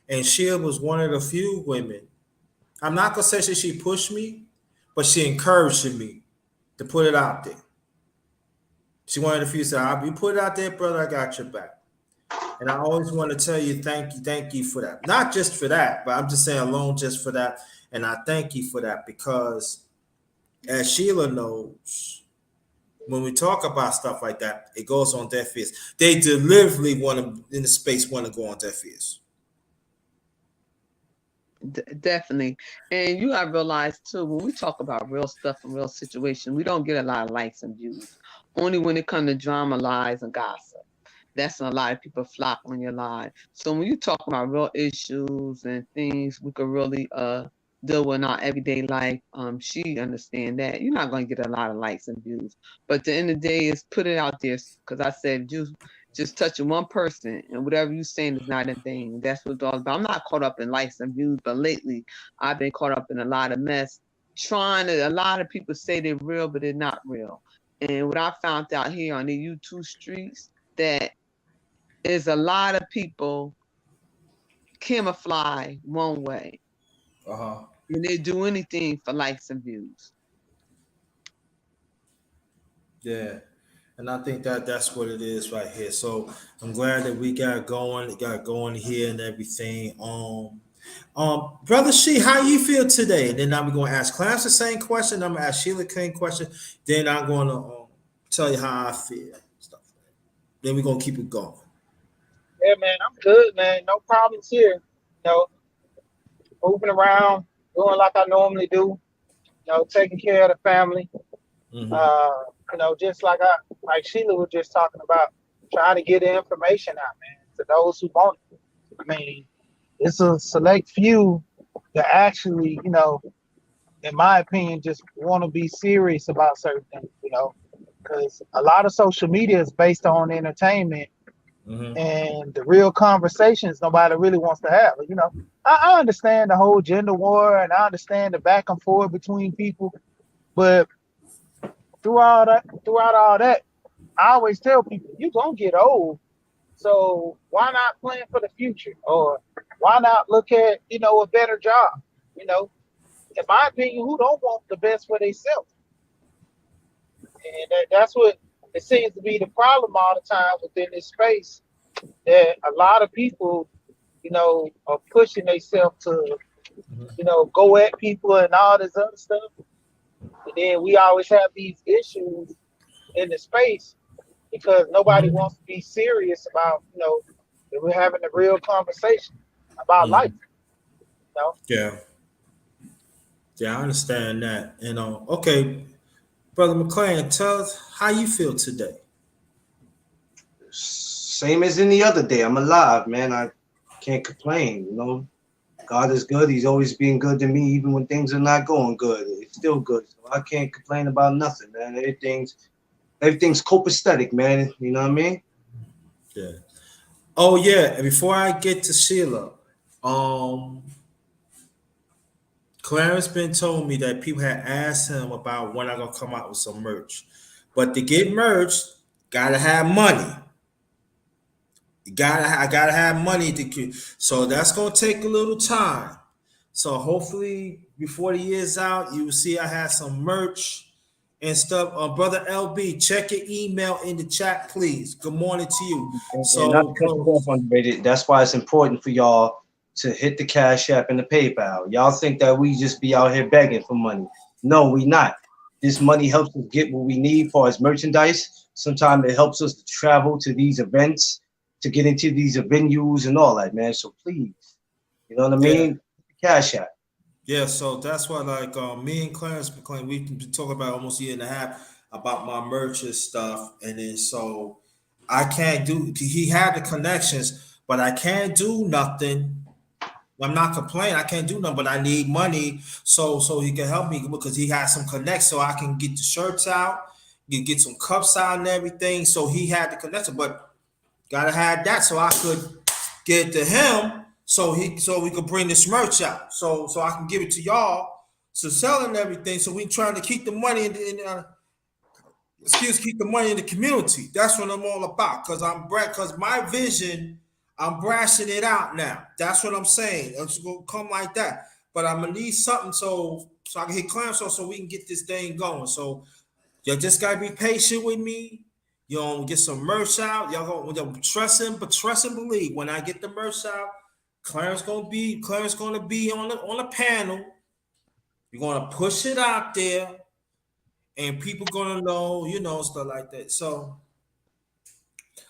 and Sheila was one of the few women. I'm not gonna say that she pushed me, but she encouraged me to put it out there. She wanted a few said, "I'll be put it out there, brother. I got your back." And I always want to tell you, thank you for that. Not just for that, but I'm just saying alone just for that. And I thank you for that because, as Sheila knows, when we talk about stuff like that, it goes on deaf ears. They deliberately want to in the space want to go on deaf ears. Definitely. And you gotta realize too, when we talk about real stuff and real situations, we don't get a lot of likes and views. Only when it comes to drama, lies, and gossip. That's when a lot of people flock on your live. So when you talk about real issues and things we could really deal with in our everyday life, she understand that. You're not gonna get a lot of likes and views. But at the end of the day is put it out there because I said just touching one person and whatever you saying is not in vain. That's what it's all about. I'm not caught up in likes and views, but lately I've been caught up in a lot of mess. A lot of people say they're real, but they're not real. And what I found out here on the YouTube streets, that is a lot of people camouflage one way Uh-huh. and they do anything for likes and views. Yeah. And I think that's what it is right here. So I'm glad that we got going here and everything. Brother She, how you feel today? And then I'm gonna ask Clarence the same question. I'm gonna ask Sheila the same question. Then I'm gonna tell you how I feel. Stuff. Then we're gonna keep it going. Yeah, man, I'm good, man. No problems here. Moving around, doing like I normally do. Taking care of the family. Mm-hmm. Uh, just like Sheila was just talking about, trying to get the information out, man, to those who want it. I mean, it's a select few that actually, in my opinion, just want to be serious about certain things, because a lot of social media is based on entertainment Mm-hmm. and the real conversations nobody really wants to have. I understand the whole gender war and I understand the back and forth between people, but throughout all that, I always tell people, you're gonna get old. So why not plan for the future? Or why not look at, a better job? You know, in my opinion, who don't want the best for themselves? And that's what it seems to be the problem all the time within this space. That a lot of people, are pushing themselves to, go at people and all this other stuff. And then we always have these issues in the space because nobody wants to be serious about, that we're having a real conversation about life. Yeah. Yeah, I understand that. Okay, Brother McClain, tell us how you feel today. Same as any other day. I'm alive, man. I can't complain. God is good. He's always been good to me, even when things are not going good. It's still good. So I can't complain about nothing, man. Everything's copacetic, man. You know what I mean? Yeah. Oh yeah. And before I get to Sheila, Clarence been told me that people had asked him about when I'm gonna come out with some merch. But to get merch, gotta have money. I gotta have money to, so that's gonna take a little time. So hopefully before the year's out, you will see I have some merch and stuff. Brother LB, check your email in the chat, please. Good morning to you. And not to cut you off, underrated. That's why it's important for y'all to hit the Cash App and the PayPal. Y'all think that we just be out here begging for money. No, we not. This money helps us get what we need for as merchandise. Sometimes it helps us to travel to these events, to get into these venues and all that, man. So please, you know what I mean? Cash App. Yeah, so that's why, like, me and Clarence McClain, we've been talking about almost a year and a half about my merch and stuff, and then so I can't do. He had the connections, but I can't do nothing. I'm not complaining. I can't do nothing, but I need money so he can help me because he has some connects, so I can get the shirts out, get some cups out and everything. So he had the connection, but gotta have that so I could get it to him so we could bring this merch out. So I can give it to y'all to sell and everything. So we trying to keep the money keep the money in the community. That's what I'm all about. Cause my vision, I'm brashing it out now. That's what I'm saying. It's gonna come like that. But I'm gonna need something so I can hit clamps so we can get this thing going. So you just gotta be patient with me. Get some merch out. Y'all gonna trust and believe. When I get the merch out, Clarence gonna be on the panel. You're gonna push it out there, and people gonna know, stuff like that. So,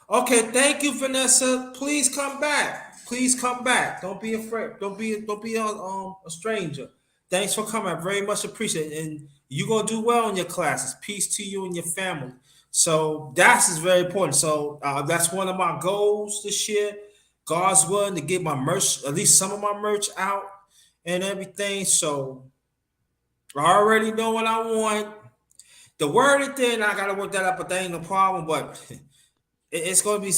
okay, thank you, Vanessa. Please come back. Please come back. Don't be afraid. Don't be a stranger. Thanks for coming. I very much appreciate it. And you're gonna do well in your classes. Peace to you and your family. So that's very important. So that's one of my goals this year. God's willing to get my merch, at least some of my merch out and everything. So I already know what I want. The worded thing, I gotta work that out, but that ain't no problem. But it's gonna be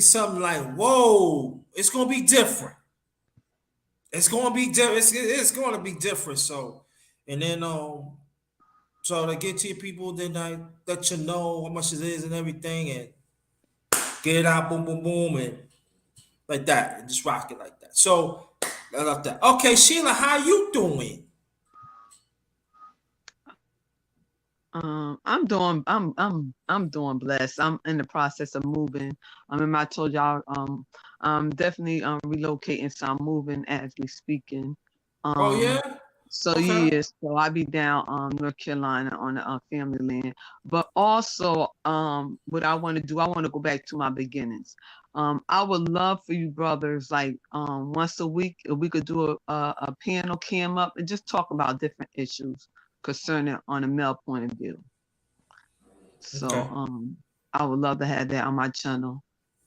something like, whoa, it's gonna be different. It's gonna be different. It's gonna be different. So, and then so to get to your people, then I let you know how much it is and everything, and get it out, boom, boom, boom, and like that, and just rock it like that. So I love that. Okay, Sheila, how you doing? I'm doing blessed. I'm in the process of moving. Remember I told y'all I'm definitely relocating, so I'm moving as we speaking. Oh yeah. So Okay. yes, so I be down North Carolina on the family land. But also what I want to do, I want to go back to my beginnings. I would love for you brothers, like once a week, if we could do a panel cam up and just talk about different issues concerning on a male point of view. So Okay. I would love to have that on my channel.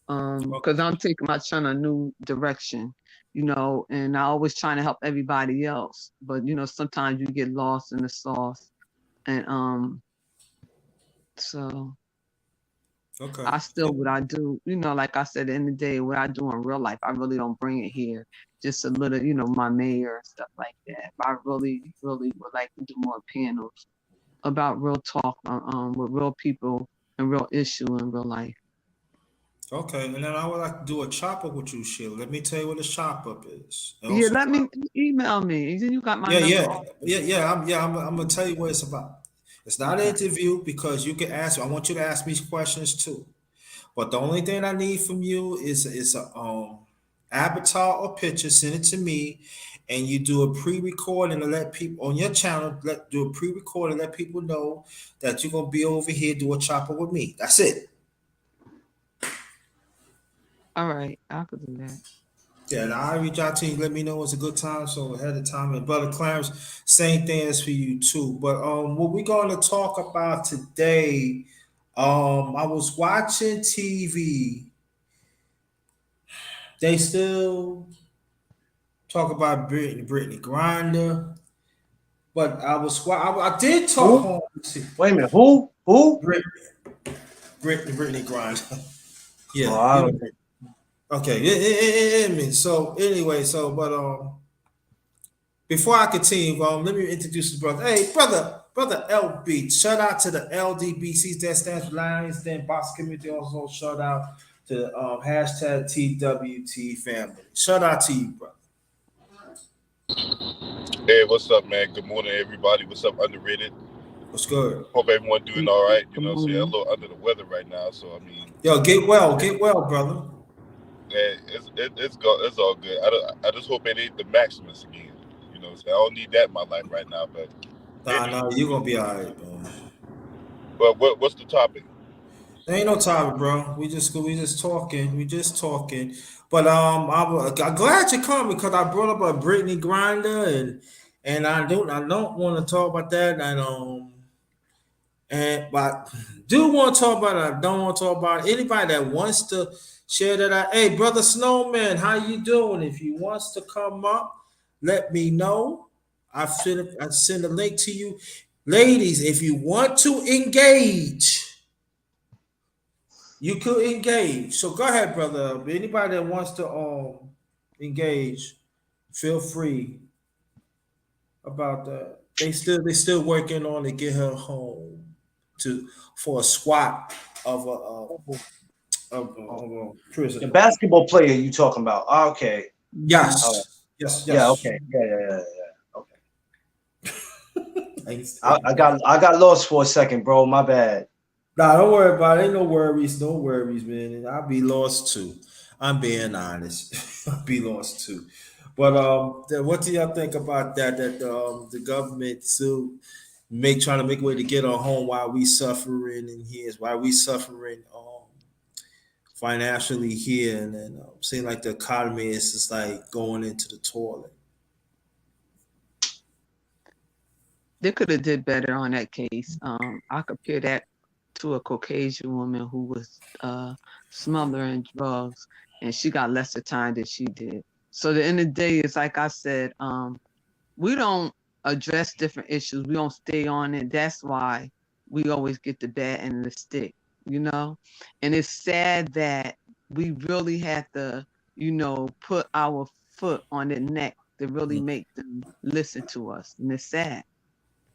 Because I'm taking my channel a new direction, and I always trying to help everybody else. But sometimes you get lost in the sauce. And so Okay. I still what I do, like I said, in the day, what I do in real life, I really don't bring it here. Just a little, my mayor and stuff like that. But I really, really would like to do more panels about real talk with real people and real issue in real life. Okay, and then I would like to do a chop up with you, Sheila. Let me tell you what a chop up is. And Yeah, also, let me email me. You got my yeah, number. I'm gonna tell you what it's about. It's not an Okay. interview because you can ask. I want you to ask me questions too. But the only thing I need from you is a avatar or picture. Send it to me, and you do a pre-recording to let people on your channel. Do a pre-recording, let people know that you're gonna be over here do a chopper with me. That's it. All right, I could do that. Yeah, and I reach out to you, let me know it's a good time. So ahead of time, and brother Clarence, same thing as for you too. But what we're gonna talk about today, I was watching TV. They still talk about Brittany Grinder, but I did talk Who? home. Wait a minute. Who? Brittany Grinder. Oh, Yeah, I you don't. know. Okay. I mean, so anyway, but before I continue, let me introduce this brother. Hey, brother LB. Shout out to the LDBCs that stands for Lions Den Box Community. Also, shout out to the hashtag TWT family. Shout out to you, brother. Hey, what's up, man? Good morning, everybody. What's up, Underrated? What's good? Hope everyone doing all right. You Good know what I'm saying? I'm a morning. little under the weather right now, so I mean, Yo, get well, brother. it's all good. I just hope it ain't the Maximus again. You know what I'm saying? I don't need that in my life right now, but Nah, you're gonna be all right, man. but what's the topic? There ain't no topic, bro. We just talking. We just talking. But I'm glad you come because I brought up a Brittany Grinder and I don't want to talk about that but do want to talk about it. I don't want to talk about it. Anybody that wants to share that. Hey, brother Snowman, how you doing? If you wants to come up, let me know. I send a link to you, ladies. If you want to engage. You could engage. So go ahead, brother. Anybody that wants to engage, feel free about that. They still working on to get her home for a swap of a The prisoner. basketball player you talking about? Oh, okay. All right. Yes. Yeah. Okay. Yeah. Okay. Thanks. I got lost for a second, bro. My bad. Nah, don't worry about it. Ain't no worries. No worries, man. I'll be lost too. I'm being honest. I'll be lost too. But what do y'all think about that? That the government still trying to make a way to get our home while we suffering in here, while we suffering financially here, and then seem like the economy is just like going into the toilet. They could have did better on that case. I compare that to a Caucasian woman who was smothering drugs, and she got lesser time than she did. So at the end of the day, it's like I said, we don't address different issues. We don't stay on it. That's why we always get the bad end of the stick, you know? And it's sad that we really have to, put our foot on their neck to really make them listen to us. And it's sad.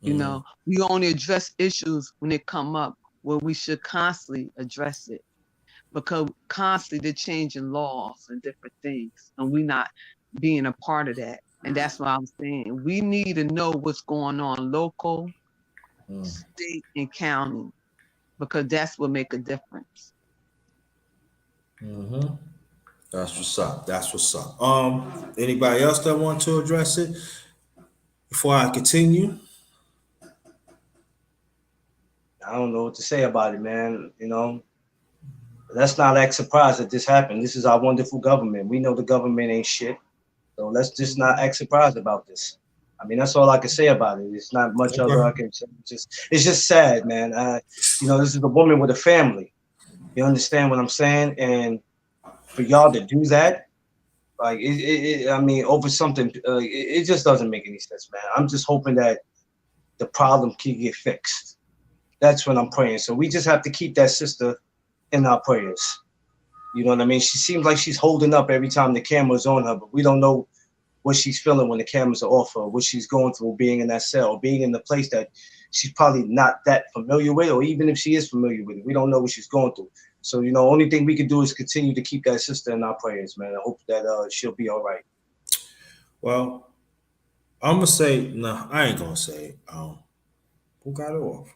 Mhm. We only address issues when they come up where we should constantly address it because constantly they're changing laws and different things, and we not being a part of that. And that's why I'm saying we need to know what's going on local, state, and county because that's what make a difference. Mm-hmm. That's what's up. That's what's up. Anybody else that want to address it before I continue? I don't know what to say about it, man. Let's not act surprised that this happened. This is our wonderful government. We know the government ain't shit. So let's just not act surprised about this. I mean, that's all I can say about it. It's not much other I can say. It's just sad, man. This is a woman with a family. You understand what I'm saying? And for y'all to do that, like, I mean, over something, it just doesn't make any sense, man. I'm just hoping that the problem can get fixed. That's what I'm praying. So we just have to keep that sister in our prayers. You know what I mean? She seems like she's holding up every time the camera's on her, but we don't know what she's feeling when the cameras are off her, what she's going through being in that cell, being in the place that she's probably not that familiar with, or even if she is familiar with it, we don't know what she's going through. So, you know, only thing we can do is continue to keep that sister in our prayers, man. I hope that she'll be all right. Well, I'm gonna say no. I ain't gonna say. Who got off?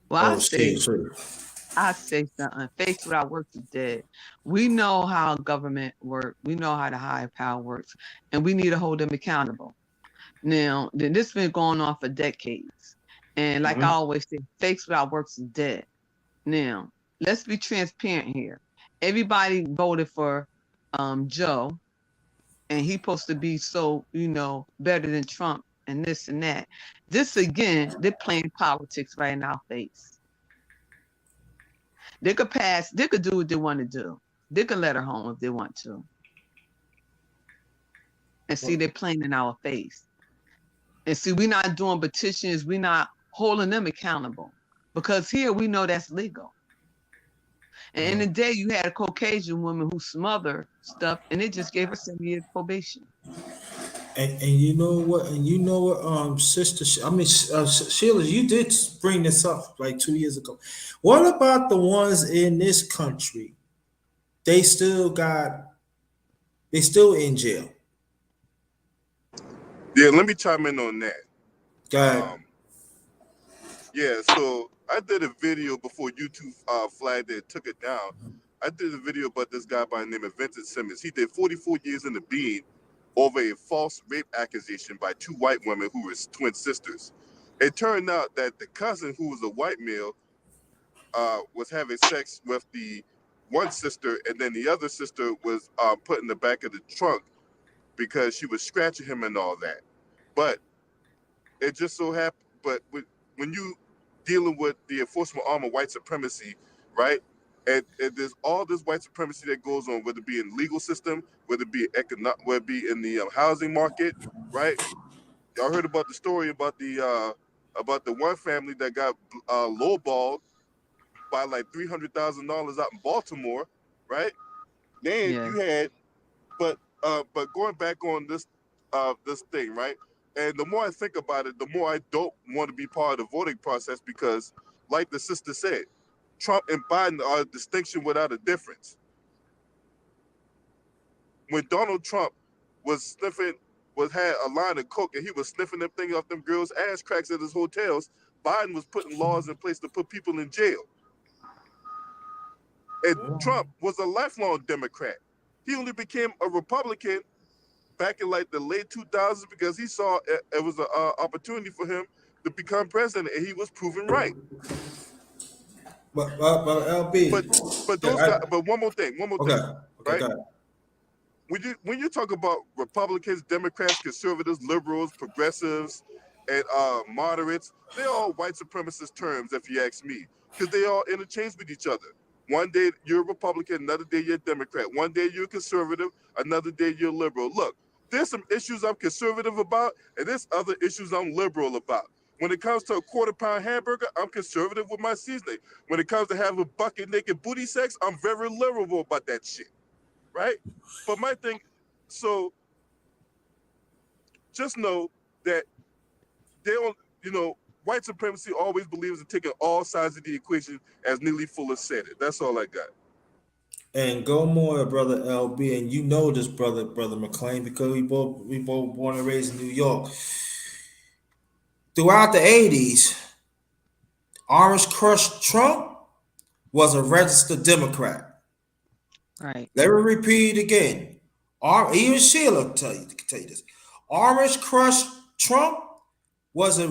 Well, Oh, she is free. I say something. Faith without works is dead. We know how government works. We know how the higher power works, and we need to hold them accountable. Now, this has been going on for decades, and like I Mm-hmm. always say, faith without works is dead. Now, let's be transparent here. Everybody voted for Joe, and he's supposed to be so, better than Trump and this and that. This again, they're playing politics right in our face. They could pass, they could do what they want to do. They could let her home if they want to. And see, they're playing in our face. And see, we're not doing petitions, we're not holding them accountable. Because here we know that's legal. And in the day, you had a Caucasian woman who smothered stuff, and they just gave her 7 years probation. And you know what? Sister, Sheila, you did bring this up like 2 years ago. What about the ones in this country? They still in jail. Yeah, let me chime in on that. Go ahead. Yeah, so I did a video before YouTube flagged it, took it down. I did a video about this guy by the name of Vincent Simmons. He did 44 years in the bean over a false rape accusation by two white women who were twin sisters. It turned out that the cousin, who was a white male, was having sex with the one sister, and then the other sister was put in the back of the trunk because she was scratching him and all that. But it just so happened, when you dealing with the enforcement arm of white supremacy, right? And there's all this white supremacy that goes on, whether it be in the legal system, whether it be whether it be in the housing market, right? Y'all heard about the story about the one family that got lowballed by like $300,000 out in Baltimore, right? Then you had, but going back on this thing, right? And the more I think about it, the more I don't want to be part of the voting process because, like the sister said, Trump and Biden are a distinction without a difference. When Donald Trump had a line of coke and he was sniffing them things off them girls' ass cracks at his hotels, Biden was putting laws in place to put people in jail. And Trump was a lifelong Democrat. He only became a Republican back in like the late 2000s because he saw it was an opportunity for him to become president, and he was proven right. But LB. But those guys. But one more thing. Okay, right? go ahead. When you talk about Republicans, Democrats, conservatives, liberals, progressives, and moderates, they're all white supremacist terms, if you ask me, because they all interchange with each other. One day you're a Republican, another day you're a Democrat. One day you're a conservative, another day you're liberal. Look, there's some issues I'm conservative about, and there's other issues I'm liberal about. When it comes to a quarter-pound hamburger, I'm conservative with my seasoning. When it comes to having bucket naked booty sex, I'm very liberal about that shit, right? But my thing, so just know that they don't, white supremacy always believes in taking all sides of the equation, as Neely Fuller said it. That's all I got. And go more, brother LB, and you know this, brother McLean, because we both born and raised in New York. Throughout the 80s, Orange Crush Trump was a registered Democrat. Right. Let me repeat it again. Even Sheila can tell you this. Orange Crush Trump was a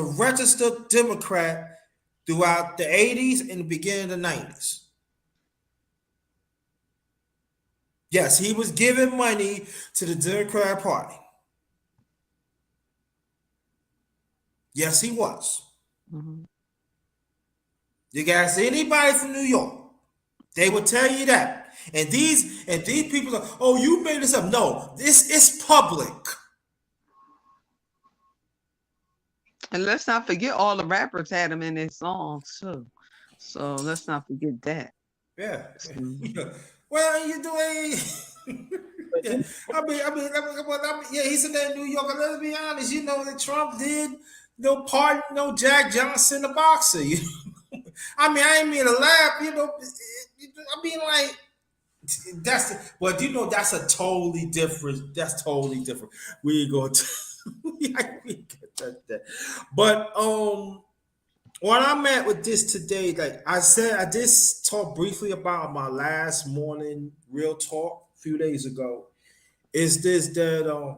registered Democrat throughout the 80s and the beginning of the 90s. Yes, he was giving money to the Democrat Party. Yes, he was. Mm-hmm. You guys, anybody from New York, they will tell you that. And these people are, oh, you made this up. No, this is public. And let's not forget all the rappers had him in their songs too. So let's not forget that. Yeah. Well, you doing Yeah, yeah, he's in there in New York. And let's be honest, you know that Trump did no pardon, no Jack Johnson, the boxer. You know? I mean, I ain't mean to laugh. You know, I mean like that's well, you know, that's a totally different. That's totally different. We ain't going to. We ain't gonna touch that. But what I'm at with this today, like I said, I did talk briefly about my last morning real talk a few days ago. Is this that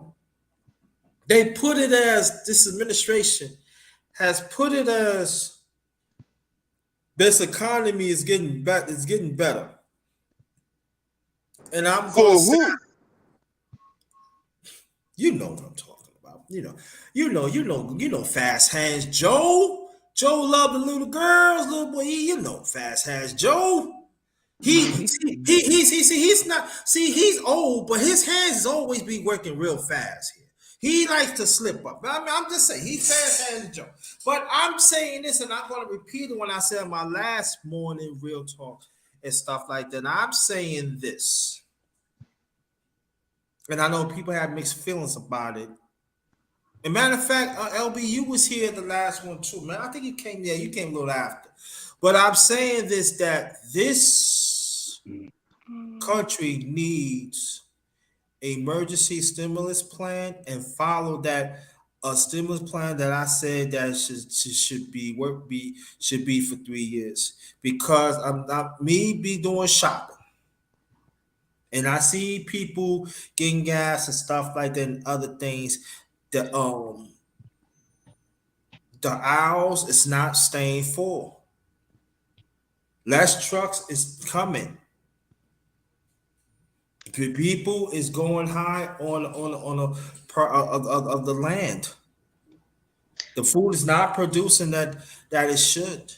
they put it as this administration has put it as this economy is getting better, it's getting better. And I'm gonna For say, who? you know what I'm talking about. You know, Fast Hands Joe. Joe loved the little girls, little boy. You know, Fast Hands Joe. He, Yeah, he's not, he's old, but his hands is always be working real fast here. He likes to slip up. I mean, I'm just saying, he's Fast Hands Joe. But I'm saying this, and I'm going to repeat it when I said my last morning real talk and stuff like that. I'm saying this, and I know people have mixed feelings about it. And matter of fact, LB, you was here the last one too, man. I think you came, yeah, you came a little after. But I'm saying this that this country needs an emergency stimulus plan and follow that a stimulus plan that I said that should be should be for 3 years because I'm not me be doing shopping and I see people getting gas and stuff like that and other things. The the aisles is not staying full. Less trucks is coming. People is going high on a of the land. The food is not producing that it should.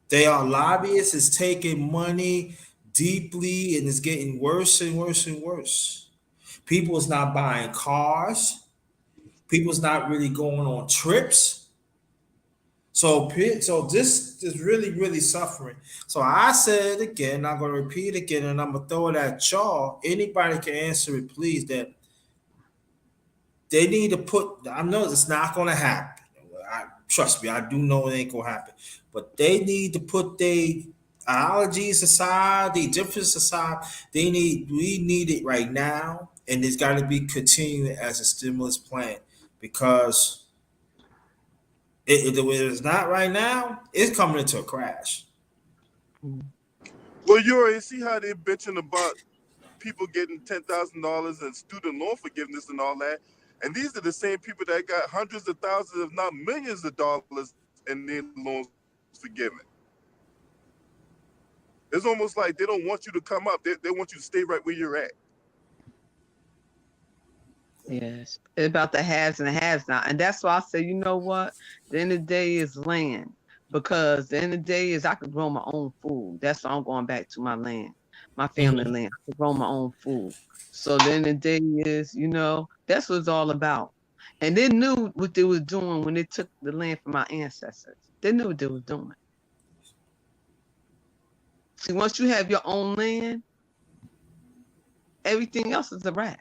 They are lobbyists. It's taking money deeply, and it's getting worse and worse and worse. People is not buying cars. People's not really going on trips. So this is really, really suffering. So I said it again, I'm gonna repeat it again, and I'm gonna throw it at y'all. Anybody can answer it, please. That they need to put. I know it's not gonna happen. Trust me, I do know it ain't gonna happen. But they need to put their ideologies aside, the differences aside. We need it right now, and it's got to be continuing as a stimulus plan because if it's not right now, it's coming into a crash. Well, you already see how they're bitching about people getting $10,000 in student loan forgiveness and all that. And these are the same people that got hundreds of thousands, if not millions of dollars in their loans forgiven. It's almost like they don't want you to come up. They want you to stay right where you're at. yes. It's about the haves and the haves not. And that's why I say, you know what? The end of the day is land. Because the end of the day is I could grow my own food. That's why I'm going back to my land, my family land. I could grow my own food. So the end of the day is, you know, that's what it's all about. And they knew what they was doing when they took the land from our ancestors. They knew what they was doing. See, once you have your own land, everything else is a wrap.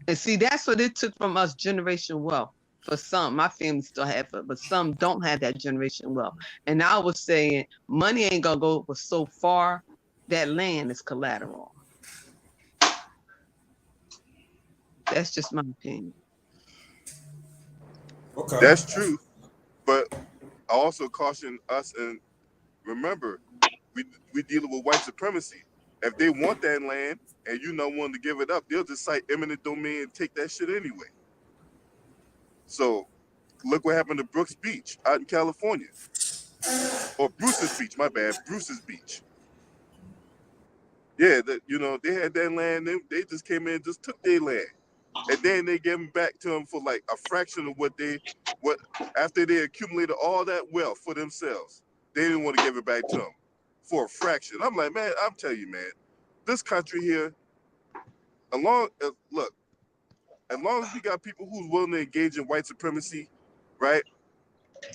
And see, that's what it took from us generation wealth. For some, my family still have it, but some don't have that generation wealth. And I was saying, money ain't gonna go so far. That land is collateral. That's just my opinion. Okay. That's true. But I also caution us and remember, we dealing with white supremacy. If they want that land and you not willing to give it up, they'll just cite eminent domain and take that shit anyway. So look what happened to Brooks Beach out in California. Or Bruce's Beach, my bad, Bruce's Beach. Yeah, they had that land, they just came in and just took their land. And then they gave them back to them for like a fraction of what after they accumulated all that wealth for themselves. They didn't want to give it back to them for a fraction. I'm like, man, I'm telling you, man, this country here, as long as we got people who's willing to engage in white supremacy, right?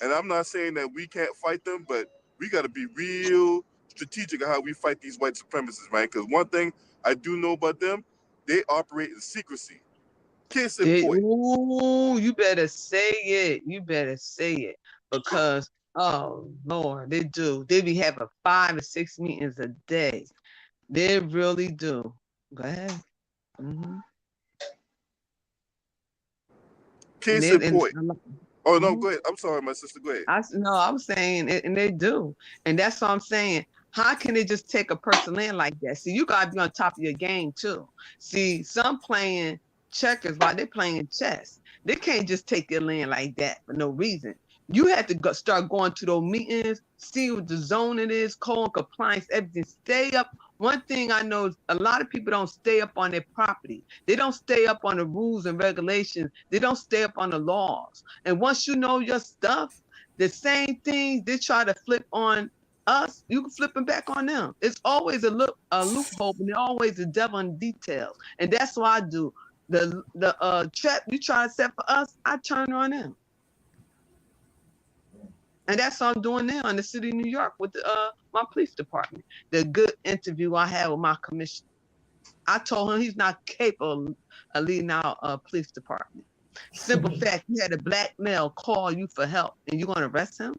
And I'm not saying that we can't fight them, but we got to be real strategic of how we fight these white supremacists, right? Because one thing I do know about them. They operate in secrecy. Case in point. Ooh, you better say it. You better say it. Because, oh, Lord, they do. They be having 5 or 6 meetings a day. They really do. Go ahead. Mm-hmm. Case in And point. Oh, no, mhm. go ahead. I'm sorry, my sister. Go ahead. I'm saying, and they do. And that's what I'm saying. How can they just take a person land like that? See, you gotta be on top of your game too. See, some playing checkers while they're playing chess. They can't just take your land like that for no reason. You have to start going to those meetings, see what the zoning is, code and compliance, everything. Stay up. One thing I know is a lot of people don't stay up on their property. They don't stay up on the rules and regulations. They don't stay up on the laws. And once you know your stuff, the same things they try to flip on us, you can flip them back on them. It's always a loophole, and there's always the devil in details. And that's what I do. The trap you try to set for us, I turn on them. And that's what I'm doing now in the city of New York with my police department. The good interview I had with my commissioner. I told him he's not capable of leading our police department. Simple fact, you had a black male call you for help and you're going to arrest him?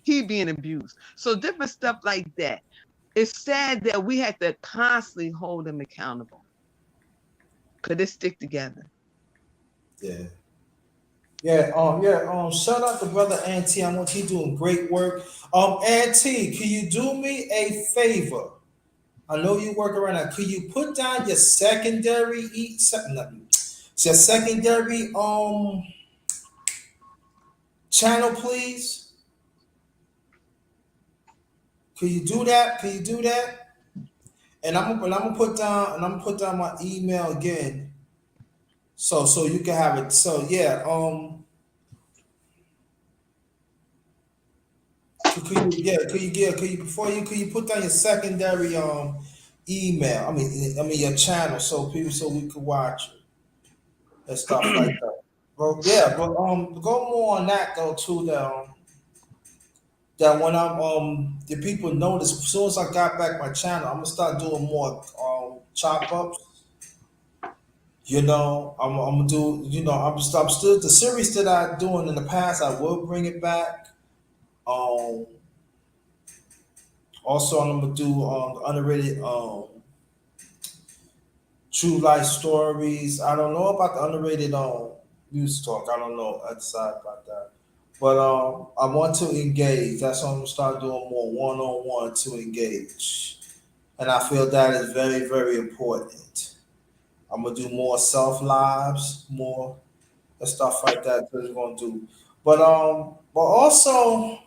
He being abused. So different stuff like that. It's sad that we have to constantly hold them accountable because they stick together. Yeah. Shout out to brother Auntie. I want you doing great work. Auntie, can you do me a favor? I know you work around that. Could you put down your secondary your secondary channel, please? Could you do that? Can you do that? And I'm gonna put down my email again. So you can have it. So yeah, could you put down your secondary email? I mean your channel so we could watch it and stuff like that. But yeah, but go more on that though too. That when I'm the people notice as soon as I got back my channel, I'm gonna start doing more chop ups. You know, I'm gonna do. You know, I'm still the series that I doing in the past. I will bring it back. Also, I'm gonna do the underrated true life stories. I don't know about the underrated music talk. I don't know. I decide about that. But I want to engage. That's what I'm gonna start doing more one-on-one to engage, and I feel that is very, very important. I'm gonna do more self lives, more and stuff like that. That we're gonna do, but also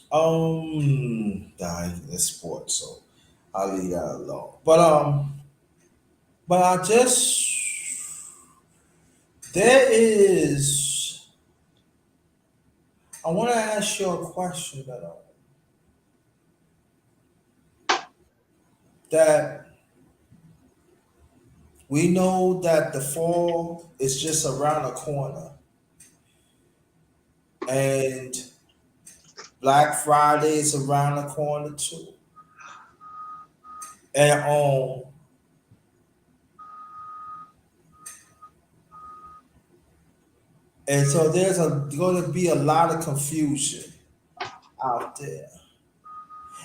diving in sports, so I'll leave that alone. But I just there is. I want to ask you a question that we know that the fall is just around the corner, and Black Friday is around the corner too, and and so there's going to be a lot of confusion out there.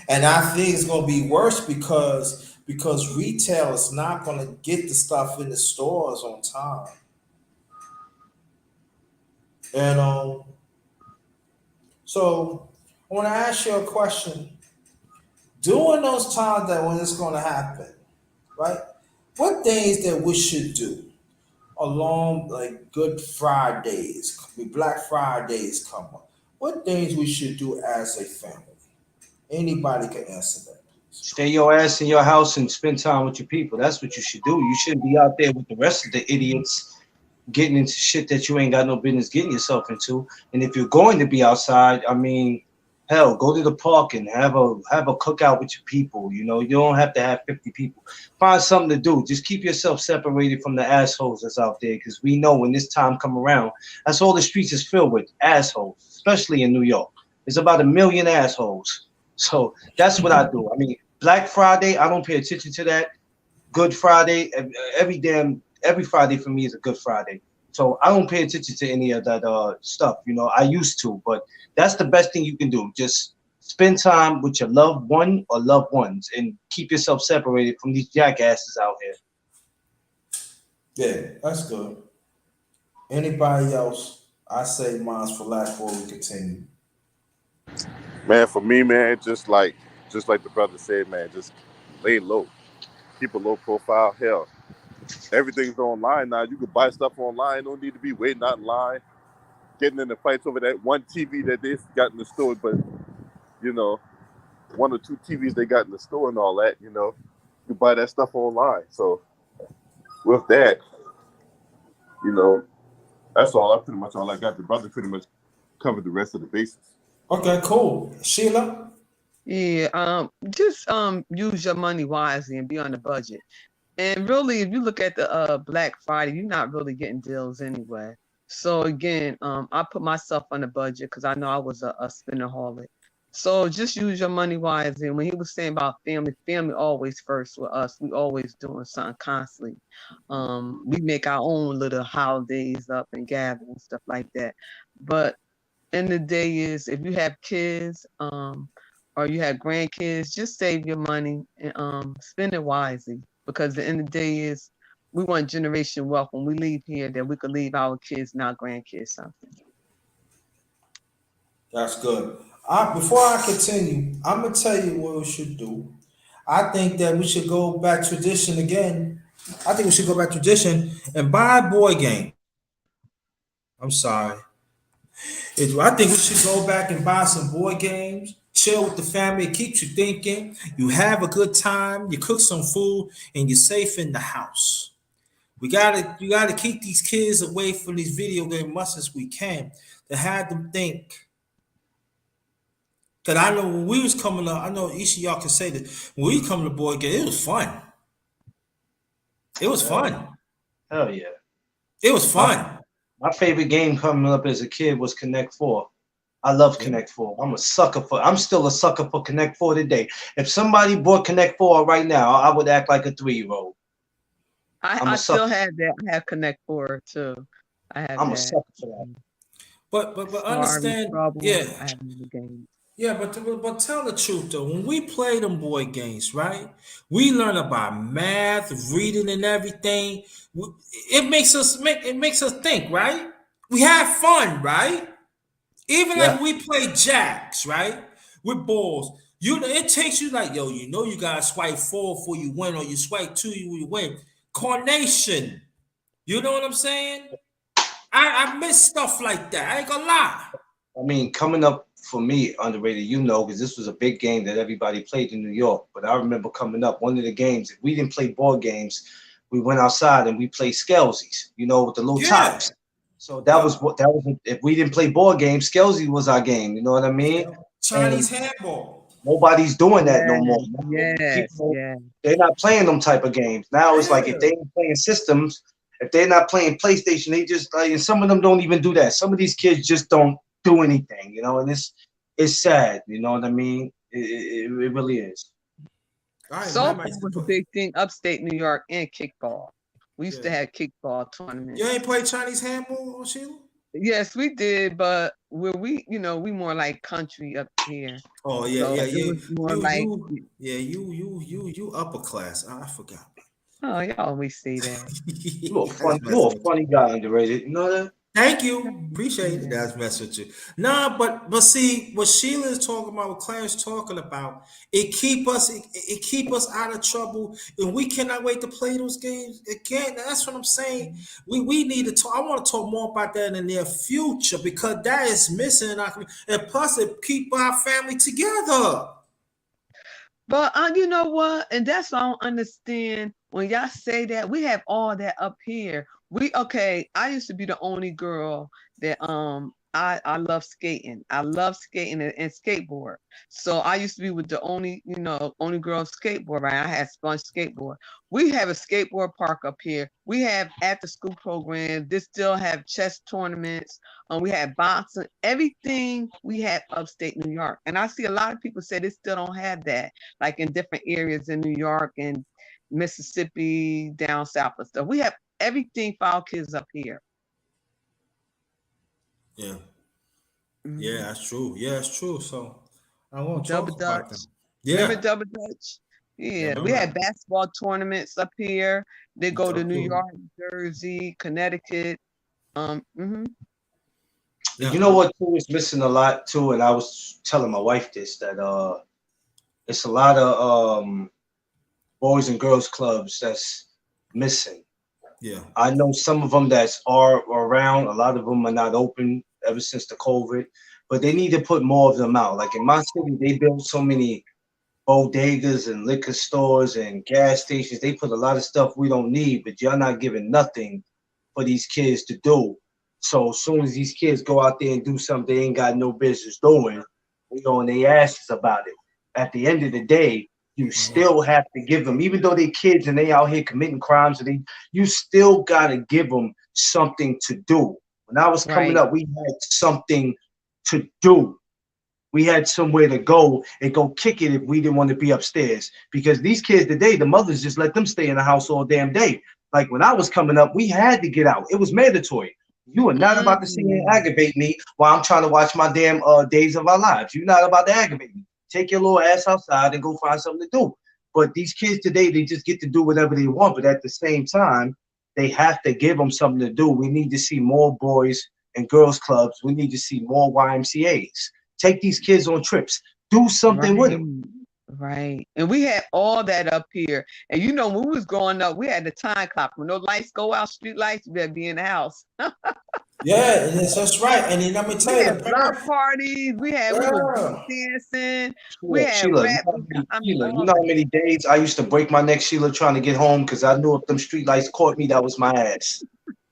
And I think it's going to be worse because retail is not going to get the stuff in the stores on time. And so I want to ask you a question. During those times that when it's going to happen, right? What things that we should do along like Good Fridays, Black Fridays come up? What things we should do as a family? Anybody can answer that. Stay your ass in your house and spend time with your people. That's what you should do. You shouldn't be out there with the rest of the idiots getting into shit that you ain't got no business getting yourself into. And if you're going to be outside, I mean, hell, go to the park and have a cookout with your people. You know, you don't have to have 50 people. Find something to do. Just keep yourself separated from the assholes that's out there, because we know when this time come around, that's all the streets is filled with, assholes, especially in New York. There's about 1 million assholes. So that's what I do. I mean, Black Friday, I don't pay attention to that. Good Friday, every Friday for me is a Good Friday. So I don't pay attention to any of that stuff. You know, I used to, but that's the best thing you can do. Just spend time with your loved one or loved ones, and keep yourself separated from these jackasses out here. Yeah, that's good. Anybody else? I say mine's for last before we continue. Man, for me, man, just like the brother said, man, just lay low, keep a low profile. Hell, everything's online now. You can buy stuff online. Don't need to be waiting out in line, getting in the fights over that one TV that they got in the store, but you know, one or two TVs they got in the store and all that. You know, you buy that stuff online. So with that, you know, that's all I got. The brother pretty much covered the rest of the bases. Okay, cool. Sheila? Yeah, just use your money wisely and be on the budget. And really, if you look at the Black Friday, you're not really getting deals anyway. So again, I put myself on the budget because I know I was a spendaholic. So just use your money wisely. And when he was saying about family, family always first with us. We always doing something constantly. We make our own little holidays up and gather and stuff like that. But end of the day is if you have kids, or you have grandkids, just save your money and spend it wisely. Because the end of the day is we want generation wealth when we leave here that we could leave our kids and our grandkids something. That's good. Before I continue, I'm gonna tell you what we should do. I think that we should go back tradition again. I think we should go back tradition and buy board games. I'm sorry. I think we should go back and buy some board games, chill with the family. It keeps you thinking. You have a good time. You cook some food, and you're safe in the house. You gotta keep these kids away from these video games much as we can to have them think. Cause I know when we was coming up, I know each of y'all can say this. When we come to board game, it was fun. It was Hell, fun. hell yeah. It was My fun. my favorite game coming up as a kid was Connect Four. I love Connect Four. I'm still a sucker for Connect Four today. If somebody bought Connect Four right now, I would act like a 3-year-old. I'm I a sucker. still have that. I have Connect Four too. I have I'm a that. sucker for that. But Sorry, understand, Trouble. yeah. I have the game. Yeah, but tell the truth though. When we play them board games, right? We learn about math, reading, and everything. It makes us think, right? We have fun, right? Even like Yeah. when we play jacks, right? With balls. It takes you like, yo, you gotta swipe four before you win, or you swipe two, you win. Carnation. You know what I'm saying? I miss stuff like that. I ain't gonna lie. I mean, coming up for me, underrated, because this was a big game that everybody played in New York. But I remember coming up, one of the games, if we didn't play board games, we went outside and we played Skelsies, with the little Yeah. tops. So that was Yup. what that was. If we didn't play board games, Skelsies was our game. You know what I mean? Chinese And handball. nobody's doing that no more. Yes, Now, yes, people, yes. they're not playing them type of games. Now it's like if Yeah. they ain't playing systems, if they're not playing PlayStation, they just and some of them don't even do that. Some of these kids just don't do anything, and it's sad. You know what I mean? It really is. I remember I Softball used to was a put. big thing upstate New York and kickball. We used to Yeah. have kickball You ain't tournaments. play Chinese handball, Sheila? Yes, we did, but where we more like country up here. Oh yeah, So yeah, it yeah. was more You like, you yeah, you upper class. I forgot. oh, you always say that. I just messing You're a with you. funny guy, underrated. You know that? Thank you. Appreciate it. That's mess with you. Nah, but see what Sheila is talking about, what Claire's talking about, it keep us out of trouble, and we cannot wait to play those games again. That's what I'm saying. We need to talk. I want to talk more about that in the near future because that is missing in our community. And plus it keep our family together. But you know what? And that's why I don't understand when y'all say that we have all that up here. I used to be the only girl that I love skating. I love skating and skateboard. So I used to be with the only girl skateboard, right? I had sponge skateboard. We have a skateboard park up here. We have after school programs. They still have chess tournaments. We have boxing, everything we have upstate New York. And I see a lot of people say they still don't have that, like in different areas in New York and Mississippi, down south and stuff. We have everything for our kids up here. Yeah. Yeah, Mhm. that's true. Yeah, that's true. So I want to Double talk about them. Dutch. Remember Yeah. Double Dutch? Yeah, Yeah, we remember had that. basketball tournaments up here. They go to Up New to, York, Jersey, Connecticut. Mhm. You yeah. know what too is missing a lot too, and I was telling my wife this that it's a lot of boys and girls clubs that's missing. Yeah. I know some of them that are around. A lot of them are not open ever since the COVID, but they need to put more of them out. Like in my city, they built so many bodegas and liquor stores and gas stations. They put a lot of stuff we don't need, but y'all not giving nothing for these kids to do. So as soon as these kids go out there and do something they ain't got no business doing, we on their asses about it. At the end of the day, you still have to give them, even though they kids and they out here committing crimes, and you still gotta give them something to do. When I was coming Right. up, we had something to do. We had somewhere to go and go kick it if we didn't want to be upstairs. Because these kids today, the mothers just let them stay in the house all damn day. Like when I was coming up, we had to get out. It was mandatory. You are not about to sit here and Mm. aggravate me while I'm trying to watch my damn Days of Our Lives. You're not about to aggravate me. Take your little ass outside and go find something to do. But these kids today, they just get to do whatever they want. But at the same time, they have to give them something to do. We need to see more boys and girls clubs. We need to see more YMCA's. Take these kids on trips. Do something with Right. them. Right. And we had all that up here. And when we was growing up, we had the time clock. When those lights go out, street lights, you better be in the house. Yeah, that's right. And then let me We tell you, had the block parent. parties. We was break Yeah. dancing. We Sheila, had Sheila, rap. Sheila, you All know how that. many days I used to break my neck, Sheila, trying to get home because I knew if them street lights caught me, that was my ass.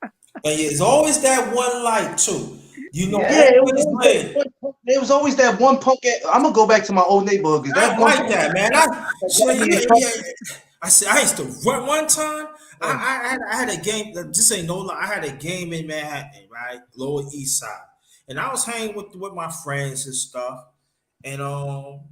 And it's always that one light too. You know, Yeah, Yes. always when it was always that one punk. I'm gonna go back to my old neighborhood because I that don't one like punk that, man. that So, got me in trouble. I said I used to run one time. I had a game. This ain't no lie. I had a game in Manhattan, right, Lower East Side, and I was hanging with my friends and stuff. And oh,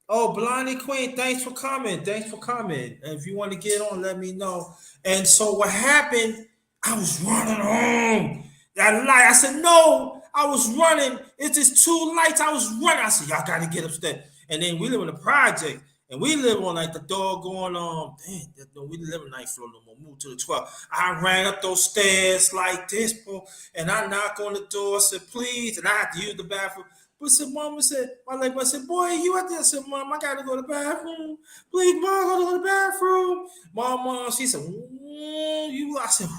Blondie Queen, thanks for coming. Thanks for coming. And if you want to get on, let me know. And so what happened? I was running home. That light. I said, no, I was running. It's just two lights. I was running. I said, y'all gotta get upstairs. And then we live in a project. And we live on like the doggone we live in ninth floor no more. Moved to the 12th. I ran up those stairs like this, bro, and I knock on the door, said, please, and I had to use the bathroom. But said, Mama said, my lady, I said, boy, you out there? I said, Mom, I gotta go to the bathroom. Please, Mom, I gotta go to the bathroom. Mom, she said, you. I said,